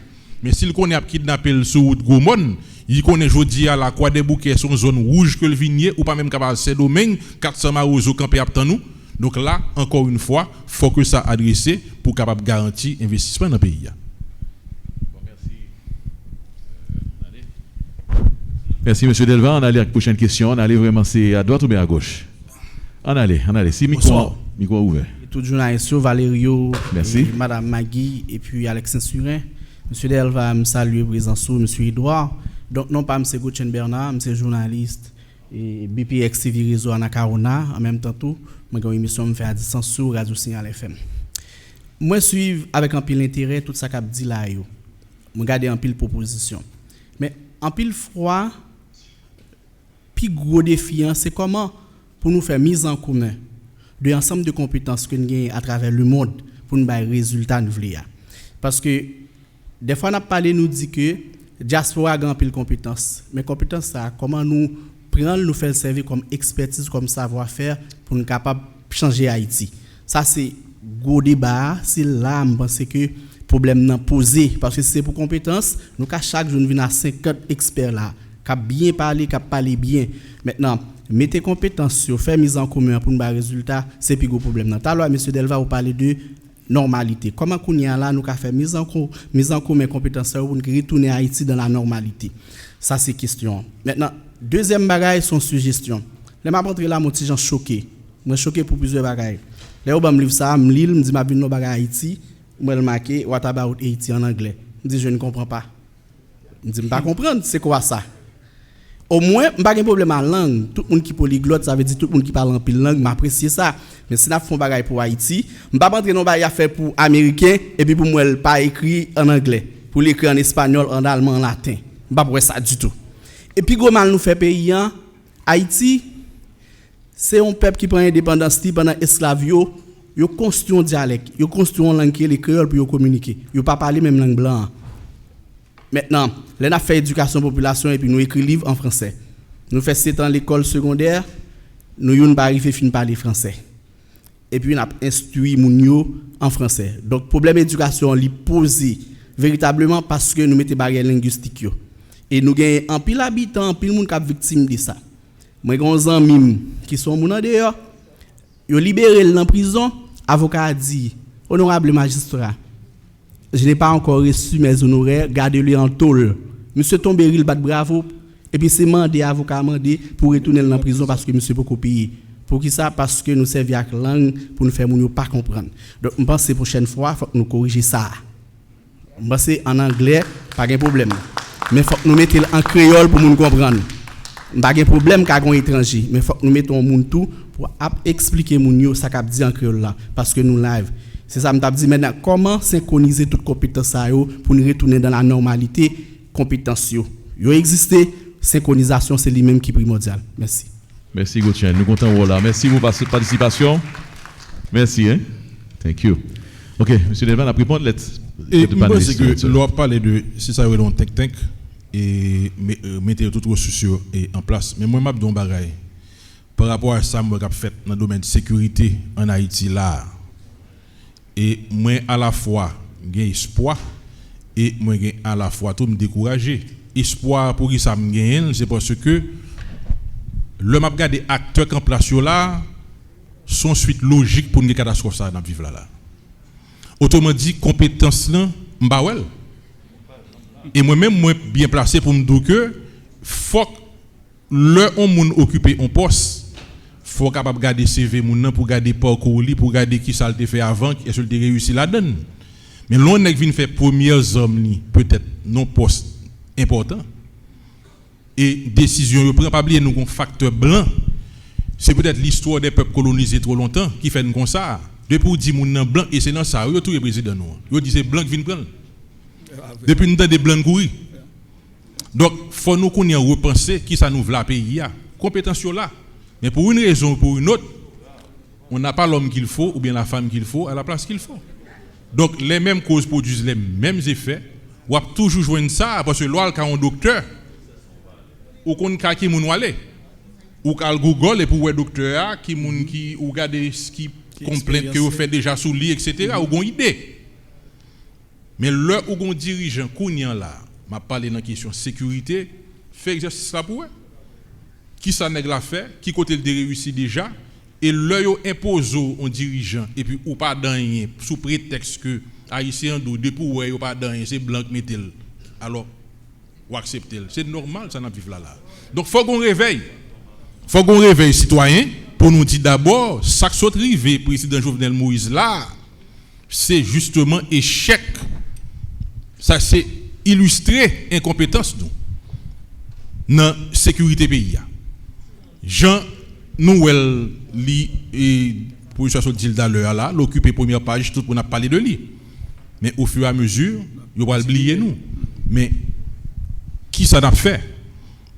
Mais s'il connaît kidnapper sur route Goumon, il connaît jodi à la Croix des Bouquets son zone rouge que le vignier ou pas même capable ces domaines 400 marozo campé à nous. Donc là encore une fois, faut que ça adressé pour capable garantir investissement dans le pays. Merci monsieur Delva, on allait à la prochaine question, on allait vraiment c'est à droite ou bien à gauche. On allait. Si micro ouvert. Tout journaliste Valerio, merci. Madame Magui et puis Alex Saint-Surin. Monsieur Delva me salue présence monsieur Edouard. Donc non pas monsieur Gauthier Bernard, monsieur journaliste et BPX TV réseau Anacarona en même temps tout, moi une émission me fait à distance sur Radio Signal FM. Moi suivre avec un pile intérêt tout ça qu'a dit là yo. Moi garder un pile proposition. Mais en pile froid puis gros défi c'est comment pour nous faire mise en commun de ensemble de compétences que nous avons à travers le monde pour nous avoir résultat nous voulons. Parce que des fois on a parlé nous dit que diaspora a grand pile compétences, mais compétences ça comment nous prendre nous faire servir comme expertise comme savoir-faire pour nous capable changer Haïti. Ça c'est gros débat, c'est là je pense que problème n'a posé parce que c'est pour compétences, nous qu'à chaque jour nous venons à 50 experts là, qui bien parler, qui parler bien. Maintenant mettez compétences sur faire mise en commun pour nous avoir résultat, c'est plus gros problème. Tout à l'heure monsieur Delva vous parler de normalité. Comment qu'on y a là nous qu'a fait mise en commun compétences pour nous retourner à Haïti dans la normalité. Ça c'est question. Maintenant, deuxième bagaille son suggestion. Là m'a rentré là mon petit gens choqué. Moi choqué pour plusieurs bagailles. Là on me livre ça, me lit, me dit m'a vinn no bagaille Haïti, moi le marqué what about Haiti en anglais. Me dit je ne comprends pas. Me dit pas comprendre, c'est quoi ça? Au moins, pas de problème en langue. Tout le monde qui est polyglotte, ça veut dire tout le monde qui parle en pile langue, m'apprécie ça. Mais si nous faisons des choses pour Haïti, je ne vais pas rentrer dans des affaires pour Américains et puis pour moi, je ne pas écrit en anglais. Pour l'écrire en espagnol, en allemand, en latin. Je ne vais pas ça du tout. Et puis, comment nous fait pays, Haïti, c'est un peuple qui prend l'indépendance pendant l'esclavio. Ils construisent un dialecte, ils construisent une langue qui est les créoles pour communiquer. Ils ne pas parler même langue blanche. Maintenant, nous avons fait éducation population et puis nous écrit livre en français. Nous faisons 7 ans l'école secondaire, nous n'avons pas arrivé à parler français. Et puis nous avons instruit Mounio en français. Donc, problème d'éducation est posé véritablement parce que nous mettons des barrières linguistiques. Et nous avons un pile habitant, un pile monde qui est victime de ça. Moi, j'ai des amis qui sont en dehors, ils ont libéré dans la prison, avocat a dit, honorable magistrat, je n'ai pas encore reçu mes honoraires, gardez-le en tôle. Monsieur Tombéry, bat bravo, et puis c'est mandé, avocat mandé, pour retourner dans la prison parce que monsieur peut payer. Pour qui ça? Parce que nous servons avec la langue pour nous faire ne pas comprendre. Donc, je pense que la prochaine fois, il faut que nous corrigions ça. Je pense en anglais, pas de problème. Mais il faut que nous mettions en créole pour nous comprendre. Pas de problème qu'à un étranger, mais il faut que nous mettons mon tout pour expliquer ce qu'on dit en créole là, parce que nous live. C'est ça que je dis maintenant, comment synchroniser toutes les compétences pour nous retourner dans la normalité compétences. Yo existé, synchronisation c'est lui-même qui est primordial. Merci. Merci Gauthier, nous comptons là. Merci pour votre participation. Merci. Hein? Thank you. Ok, monsieur Delva, on a pris point de lettre. Et je pense que l'on parle de, si ça veut dire tank et mettez toutes vos ressources en place. Mais moi, je vais dire un par rapport à ça, je fait dans le domaine de sécurité en Haïti là. Et moi, à la fois, j'ai espoir et moi, à la fois, tout me décourager. Espoir pour qui ça me gagne, c'est parce que le map des acteurs en place là sont suite logique pour une catastrophe ça dans vivre là. Autrement dit, compétence là, m'bawel. Et moi-même, moi bien placé pour me dire que faut le on moun occuper un poste. Faut capable garder CV moun pour garder parcours li pour garder qui ça le fait avant et est-ce qu'il réussi la donne. Mais l'on nèg vinn faire premiers hommes li peut-être non poste important. Et décision yo prend pas oublier nous un facteur blanc. C'est peut-être l'histoire des peuples colonisés trop longtemps qui fait comme ça. Depuis dit moun nan blanc et c'est dans ça yo tout le président nous. Yo dit c'est blanc qui vinn prendre. Depuis nous des blancs courir. Donc faut nous qu'on y repenser qui ça nous v'la pays a. Compétence là. Mais pour une raison ou pour une autre, on n'a pas l'homme qu'il faut ou bien la femme qu'il faut à la place qu'il faut. Donc les mêmes causes produisent les mêmes effets. On va toujours joindre ça parce que là quand un docteur ou qu'on qui moun aller ou qu'al Google et pour voir docteur qui moun qui ou regarder ce qui complainte que vous fait déjà sous lit etc. ou gon idée. Mais là où gon dirigeant kounyan là, m'a parlé dans question sécurité, fait exercice là pour eux. Qui ça nèg la fait, qui côté le réussi déjà et là yo impose un dirigeant et puis ou pas dans rien sous prétexte que haïtien do depuis ouais yo pas dans rien c'est blanc metel. Alors ou accepter, c'est normal ça n'a vivre là. Donc faut qu'on réveille. Faut qu'on réveille citoyens pour nous dire d'abord ça qui soit arrivé président Jovenel Moïse là, c'est justement échec. Ça c'est illustrer incompétence nous dans sécurité pays. Jean Noël li et pour ça dit d'ailleurs là, l'occuper première page tout on a parlé de lui. Mais au fur et à mesure, il va oublier nous. Mais qui ça n'a fait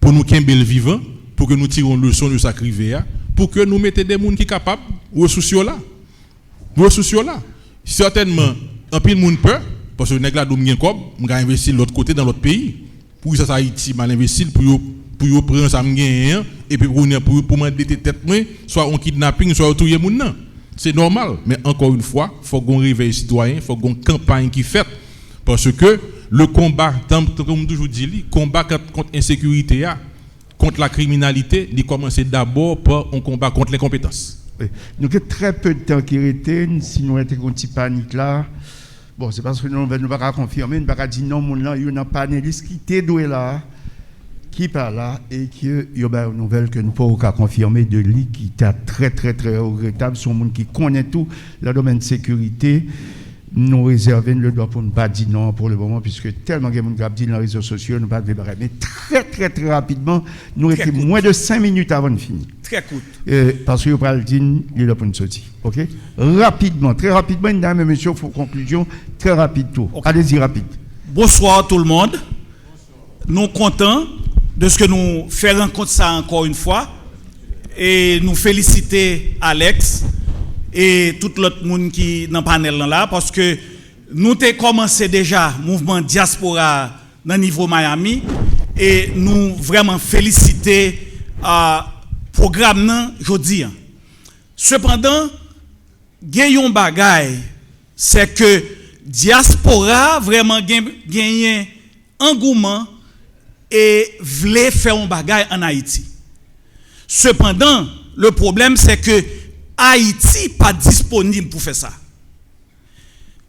pour nous qu'un bel vivant, pour que nous tirons leçon de sacrifier, pour que nous mettions des gens qui sont capables ressources là. Ressources là. Certainement, un peu de monde peur parce que nèg la dom gen kob, m'ga investir l'autre côté dans l'autre pays. Pour ça Haïti mal investir pour prendre ça m'gain et puis pour demander tête moi, soit on kidnapping, soit tuer moun nan. C'est normal, mais encore une fois, faut qu'on réveille citoyen, faut qu'on campagne qui fait parce que le combat comme toujours dit, le combat contre l'insécurité, contre la criminalité, il commence d'abord par un combat contre les compétences. Oui. Nous avons très peu de temps qui restait, si nous avons une petite panique là. Bon, c'est parce que nous ne pouvons pas confirmer, nous ne pouvons pas dire non, il y a un panéliste qui était doué là, qui parle là, et qui y a une nouvelle que nous ne pouvons pas confirmer de lui, qui est très, très, très regrettable. C'est un monde qui connaît tout, le domaine de sécurité. Nous réservons le droit pour ne pas dire non pour le moment, puisque tellement de gens qui dit dans les réseaux sociaux, nous ne pouvons pas. Mais très, très, très rapidement, nous étions moins de 5 minutes avant de finir. Très court. Parce que vous parlez de dire, il est là pour nous sortir. OK? Rapidement, très rapidement, mesdames et messieurs, il faut conclusion, très rapide tout. Okay. Allez-y, rapide. Bonsoir tout le monde. Nous sommes contents de ce que nous faisons rencontre ça encore une fois. Et nous féliciter Alex et tout l'autre monde qui est dans le panel là, parce que nous avons commencé déjà le mouvement diaspora dans le niveau Miami et nous vraiment féliciter le programme aujourd'hui. Cependant, il y a un bagage, c'est que diaspora vraiment gagné engouement et voulait faire un bagage en Haïti. Cependant, le problème c'est que Haïti n'est pas disponible pour faire ça.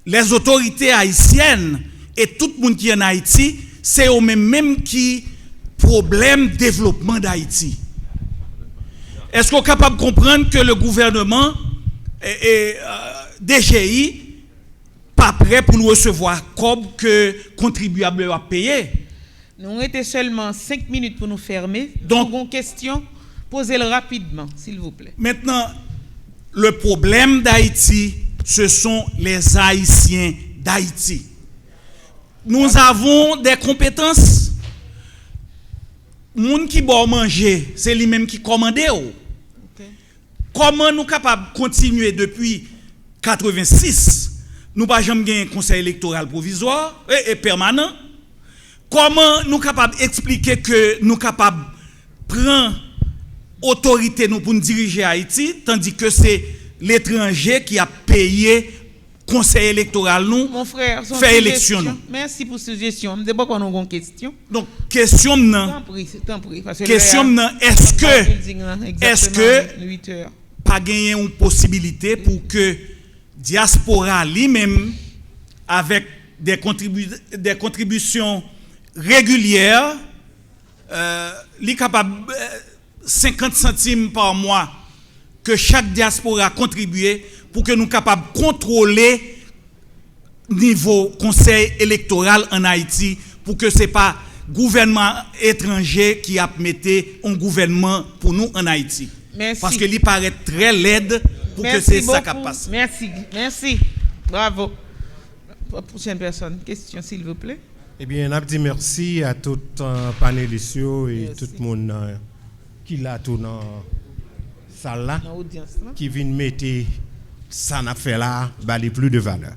Les autorités haïtiennes et tout le monde qui est en Haïti, c'est eux même qui problème développement d'Haïti. Est-ce qu'on est capable de comprendre que le gouvernement et DGI pas prêt pour nous recevoir comme que contribuable a payé? Nous étions seulement 5 minutes pour nous fermer. Donc, une question, posez-le rapidement, s'il vous plaît. Maintenant, le problème d'Haïti, ce sont les Haïtiens d'Haïti. Nous avons des compétences. Moun qui bon manger, c'est lui-même qui commande. Okay. Comment nous sommes capables de continuer depuis 1986? Nous n'avons jamais gagné un conseil électoral provisoire et permanent. Comment nous sommes capables d'expliquer que nous sommes capables de prendre autorité nous pour nous diriger Haïti, tandis que c'est l'étranger qui a payé conseil électoral nous, mon frère, fait élection nous. Merci pour cette suggestion. Je ne sais pas qu'on a une question. Donc, question non. Question non. Est-ce que pas gagner une possibilité pour que diaspora lui-même, avec des contributions régulières, li capable 50 centimes par mois que chaque diaspora a contribué pour que nous soyons capables de contrôler le niveau conseil électoral en Haïti, pour que ce n'est pas le gouvernement étranger qui a mis un gouvernement pour nous en Haïti. Merci. Parce qu'il paraît très laide pour que c'est ça qui passe. Merci, merci. Bravo. Prochaine personne, question s'il vous plaît. Eh bien, on dit merci à tout panélistes et tout le monde qui l'a tout dans salle là qui vient mettre ça n'a fait là bali plus de valeur.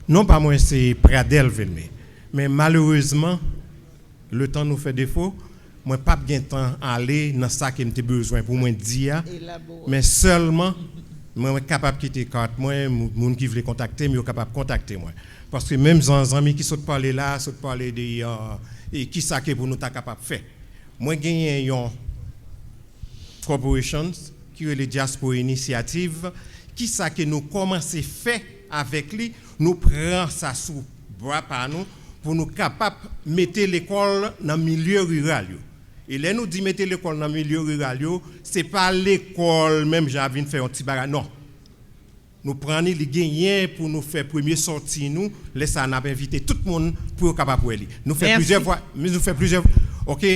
Non pas moi c'est Pradel venir, mais malheureusement le temps nous fait défaut. Moi pas bien temps aller dans ça que j'ai besoin pour moi dire, mais seulement moi capable quitter carte moi moun qui veut contacter mais capable contacter moi parce que même les amis qui sont parler là sont parler de et qui ça que pour nous ta capable faire. Moi gagné une corporations qui est le Diaspora Initiative qui ça que nous commencer faire avec lui nous prend ça sous bras par nous pour nous capable mettre l'école dans le milieu rural. Et là nous dit mettre l'école dans le milieu rural, c'est pas l'école même j'avais faire un petit bagage non. Nous prenons les gagnants pour nous faire première sortie nous, laisse ça n'a invité tout le monde pour capable pour aller. Nous fait plusieurs fois, mais nous fait plusieurs OK.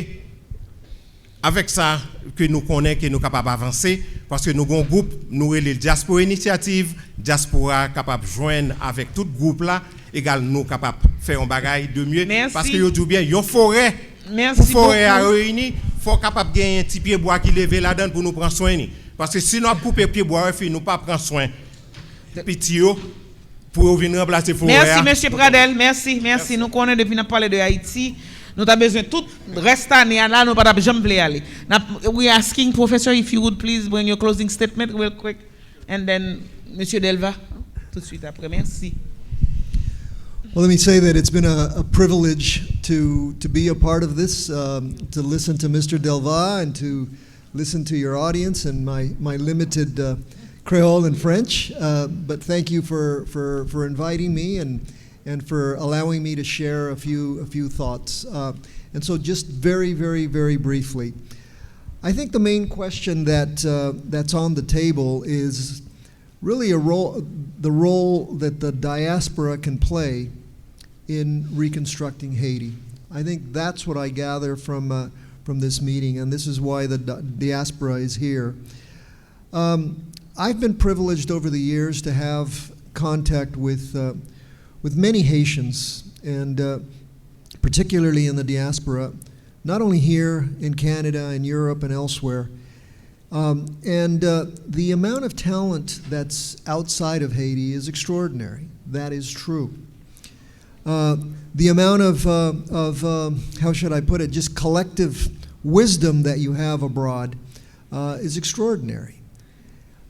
Avec ça que nous connaissons que nous capable avancer parce que nous avons un groupe nous le Diaspora Initiative, Diaspora capable joindre avec tout groupe là, égal nous capable faire un bagage de mieux. Parce que yo dit bien, yo forêt. Merci pour forêt à réunir, faut capable gagner un petit pied bois qui lever là-dedans pour nous prendre soin. Parce que sinon couper pied bois nous pas prendre soin. Petit pour venir remplacer forêt. Merci monsieur Pradel, merci. Nous connaissons depuis nous parler de Haïti. Nous avons besoin de tout reste année là nous pas jamais aller. We asking professor if you would please bring your closing statement real quick and then monsieur Delva tout de suite après. Merci. Well, let me say that it's been a privilege to be a part of this, to listen to Mr. Delva and to listen to your audience and my limited Creole and French. But thank you for inviting me and for allowing me to share a few thoughts. And so just very, very, very briefly, I think the main question that's on the table is really the role that the diaspora can play in reconstructing Haiti. I think that's what I gather from this meeting, and this is why the diaspora is here. I've been privileged over the years to have contact with many Haitians, and particularly in the diaspora, not only here in Canada and Europe and elsewhere. And the amount of talent that's outside of Haiti is extraordinary. That is true. The amount of how should I put it, just collective wisdom that you have abroad is extraordinary.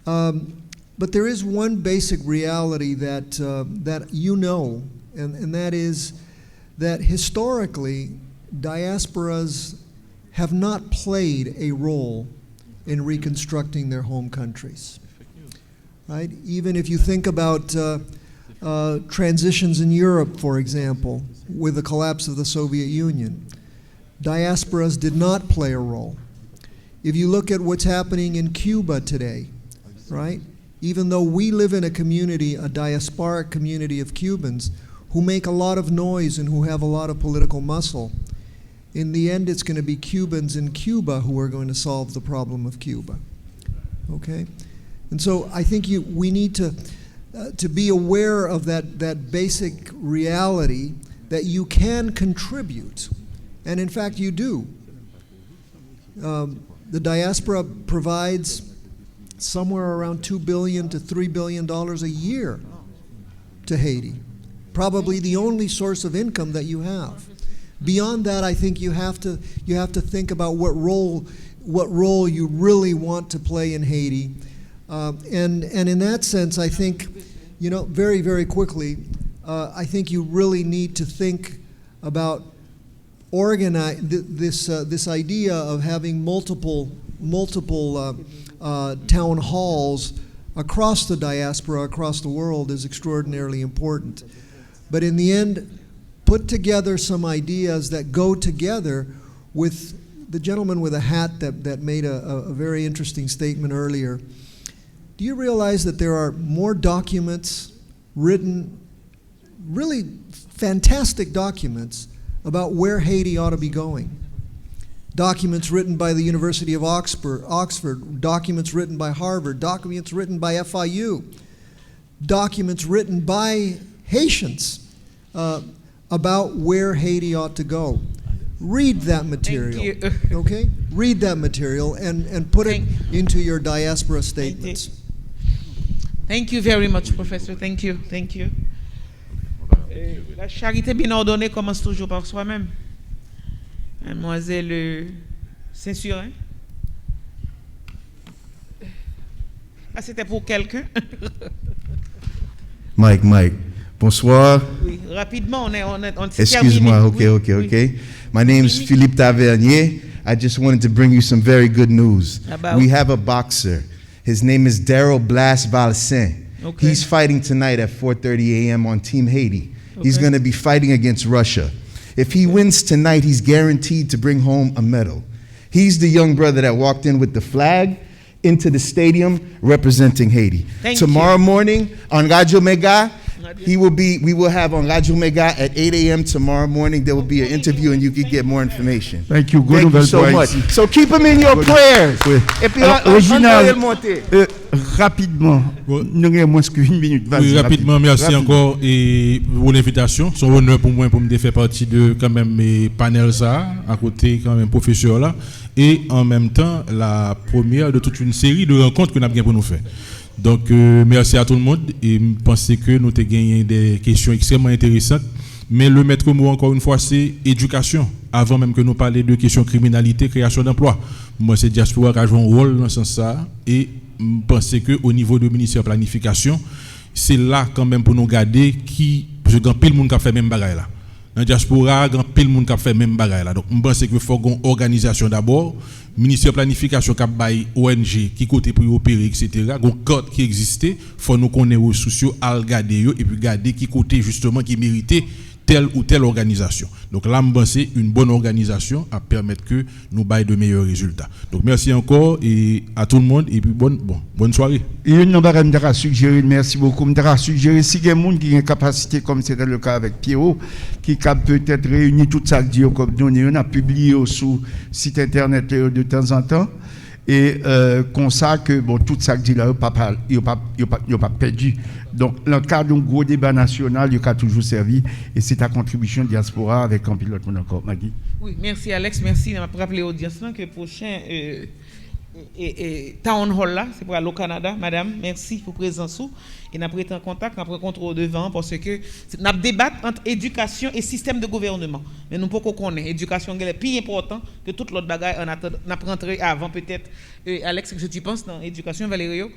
But there is one basic reality that you know, and that is that historically, diasporas have not played a role in reconstructing their home countries. Right? Even if you think about transitions in Europe, for example, with the collapse of the Soviet Union, diasporas did not play a role. If you look at what's happening in Cuba today, right? Even though we live in a community, a diasporic community of Cubans who make a lot of noise and who have a lot of political muscle, in the end it's going to be Cubans in Cuba who are going to solve the problem of Cuba. Okay? And so I think we need to be aware of that basic reality that you can contribute, and in fact you do. The diaspora provides somewhere around $2 billion to $3 billion a year to Haiti. Probably the only source of income that you have. Beyond that, I think you have to think about what role you really want to play in Haiti. And in that sense, I think, very, very quickly, I think you really need to think about organize this idea of having multiple town halls across the diaspora, across the world, is extraordinarily important. But in the end, put together some ideas that go together with the gentleman with a hat that made a very interesting statement earlier. Do you realize that there are more documents written, really fantastic documents, about where Haiti ought to be going? Documents written by the University of Oxford, documents written by Harvard, documents written by FIU, documents written by Haitians about where Haiti ought to go. read that material. Okay? Read that material and put it into your diaspora statements. Thank you very much, Professor. Thank you. Thank you. La charité bien ordonnée commence toujours par soi-même. Mademoiselle Saint-Surin. Ah, c'était pour quelqu'un. Mike. Bonsoir. Oui, rapidement, on Excuse-moi, okay. My name's Philippe Tavernier. I just wanted to bring you some very good news. We have a boxer. His name is Daryl Blas Valcin. Okay. He's fighting tonight at 4:30 a.m. on Team Haiti. He's going to be fighting against Russia. If he wins tonight, he's guaranteed to bring home a medal. He's the young brother that walked in with the flag into the stadium representing Haiti. Tomorrow morning on Radio Mega, we will have on Radio Mega at 8 a.m. tomorrow morning. There will be an interview and you can get more information. Thank you. Thank you so much. So keep him in your prayers. Et puis, Original, rapidement, nous avons moins qu'une minute. Oui, rapidement, merci encore et pour l'invitation. C'est un honneur pour moi pour me faire partie de quand même mes panels ça, à côté quand même professeur là, et en même temps la première de toute une série de rencontres que nous avons pour nous faire. Donc merci à tout le monde et je pense que nous avons gagné des questions extrêmement intéressantes. Mais le maître mot encore une fois c'est éducation. Avant même que nous parlions de questions criminalité, création d'emploi. Moi c'est diaspora qui a joué un rôle dans ce sens ça et je pense que au niveau du ministère de planification, c'est là quand même pour nous garder qui parce que grand pile monde qui a fait même bagaille là. Dans diaspora, grand pile monde qui a fait même bagaille là. Donc je pense que faut une organisation d'abord, ministère de planification qui a bail ONG qui côté pour opérer etc. Un code qui existait, faut nous connaître aux sociaux à regarder et puis garder qui côté justement qui méritait telle ou telle organisation. Donc là, c'est une bonne organisation à permettre que nous baillons de meilleurs résultats. Donc merci encore et à tout le monde et puis bonne soirée. Et une je suggérer, merci beaucoup, je suggérer si il y a des gens qui ont une capacité comme c'était le cas avec Pierrot, qui a peut-être réuni tout ça comme données, on a publié sur le site internet de temps en temps. Et comme ça que tout ça que dit là il pas perdu. Donc dans le cadre d'un gros débat national il a toujours servi et c'est ta contribution diaspora avec un pilote encore Maggie. Oui, merci Alex, merci de me rappeler l'audience que le prochain town hall là c'est pour aller au Canada. Madame, merci pour présence et n'a pris en contact, n'a pris contrôle devant parce que n'a débat entre éducation et système de gouvernement. Mais nous pas qu'on connaît éducation est plus important que toute l'autre bagaille on a rentré avant peut-être Alex que tu penses dans éducation Valério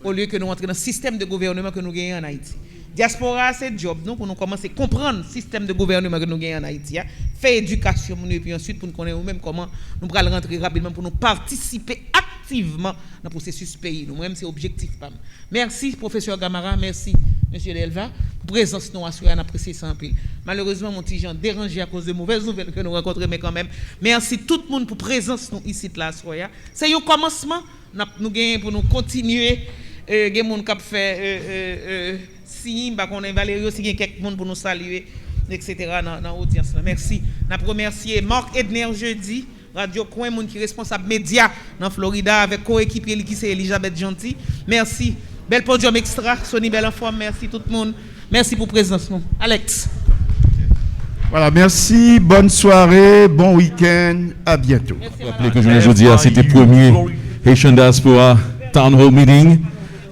au lieu que nous entrer dans le système de gouvernement que nous gagnons en Haïti. Diaspora c'est job nous pour nous commencer à comprendre le système de gouvernement que nous gagnons en Haïti, faire éducation et puis ensuite pour nous connaître nous-mêmes comment nous allons rentrer rapidement pour nous participer activement dans le processus pays. Nous-mêmes c'est objectif pas. Merci professeur Gamara, merci monsieur Delva pour présence nous assurée, on apprécie ça en pile. Malheureusement mon petit Jean dérangé à cause de mauvaises nouvelles que nous rencontrons mais quand même merci tout le monde pour présence nous ici là soya. C'est un commencement nous gagnons pour nous continuer gen moun k'ap fait si ba konnen Valérie aussi gen quelques monde pour nous saluer etc. dans audience là. Merci. N'a remercier Marc Edner jeudi Radio Coin moun qui responsable média dans Florida avec coéquipier qui c'est Elisabeth Gentil. Merci. Bel podium extra Sony belle en forme. Merci tout le monde. Merci pour présence nous. Alex. Voilà, merci, bonne soirée, bon week-end, à bientôt. Rappelez que jeudi c'était le premier Haitian Diaspora Town Hall Meeting.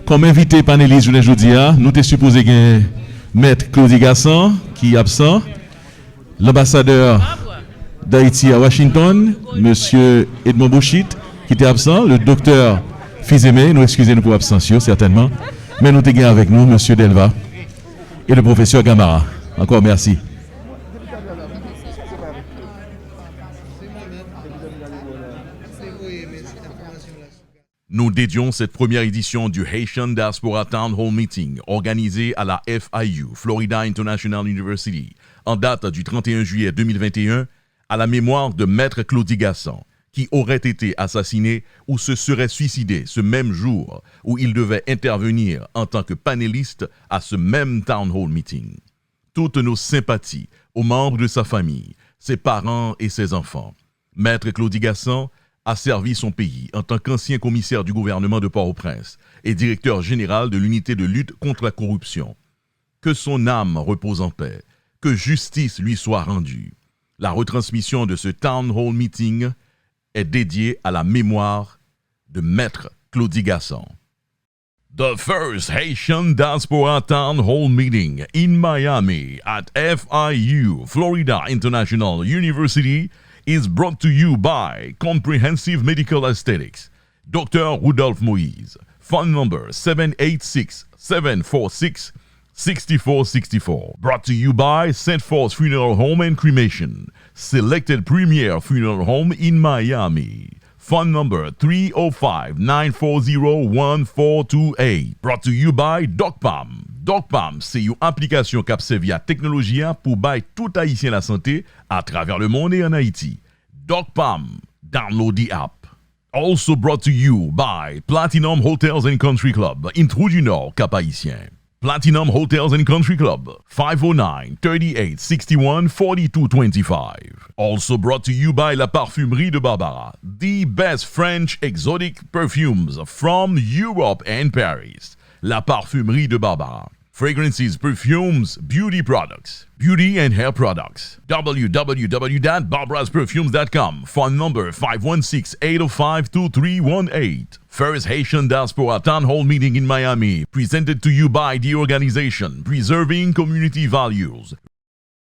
Comme invité panéliste jeudi, nous sommes supposé gagner Maître Claudie Gasson qui est absent, l'ambassadeur d'Haïti à Washington, Monsieur Edmond Bouchit qui était absent, le docteur Fizeme, nous excusez-nous pour l'absence certainement, mais nous sommes avec nous Monsieur Delva et le professeur Gamara. Encore merci. Nous dédions cette première édition du Haitian Diaspora Town Hall Meeting organisé à la FIU, Florida International University, en date du 31 juillet 2021, à la mémoire de Maître Claudie Gasson, qui aurait été assassiné ou se serait suicidé ce même jour où il devait intervenir en tant que panéliste à ce même Town Hall Meeting. Toutes nos sympathies aux membres de sa famille, ses parents et ses enfants. Maître Claudie Gasson a servi son pays en tant qu'ancien commissaire du gouvernement de Port-au-Prince et directeur général de l'unité de lutte contre la corruption. Que son âme repose en paix, que justice lui soit rendue. La retransmission de ce Town Hall Meeting est dédiée à la mémoire de Maître Claudie Gasson. The first Haitian Diaspora Town Hall Meeting in Miami at FIU, Florida International University is brought to you by Comprehensive Medical Aesthetics, Dr. Rudolph Moïse. Phone number 786-746-6464. Brought to you by St. Falls Funeral Home and Cremation, selected premier funeral home in Miami. Phone number 305-940-1428. Brought to you by DocPam. DocPam, c'est une application qui servi via technologie pour bailler tout haïtien la santé à travers le monde et en Haïti. DocPam, download the app. Also brought to you by Platinum Hotels and Country Club, in Trou du Nord, Cap-Haïtien. Platinum Hotels and Country Club, 509-3861-4225. Also brought to you by La Parfumerie de Barbara, the best French exotic perfumes from Europe and Paris. La Parfumerie de Barbara. Fragrances, perfumes, beauty products, beauty and hair products. www.barbarasperfumes.com. Phone number 516-805-2318. First Haitian Diaspora Town Hall Meeting in Miami. Presented to you by the organization Preserving Community Values.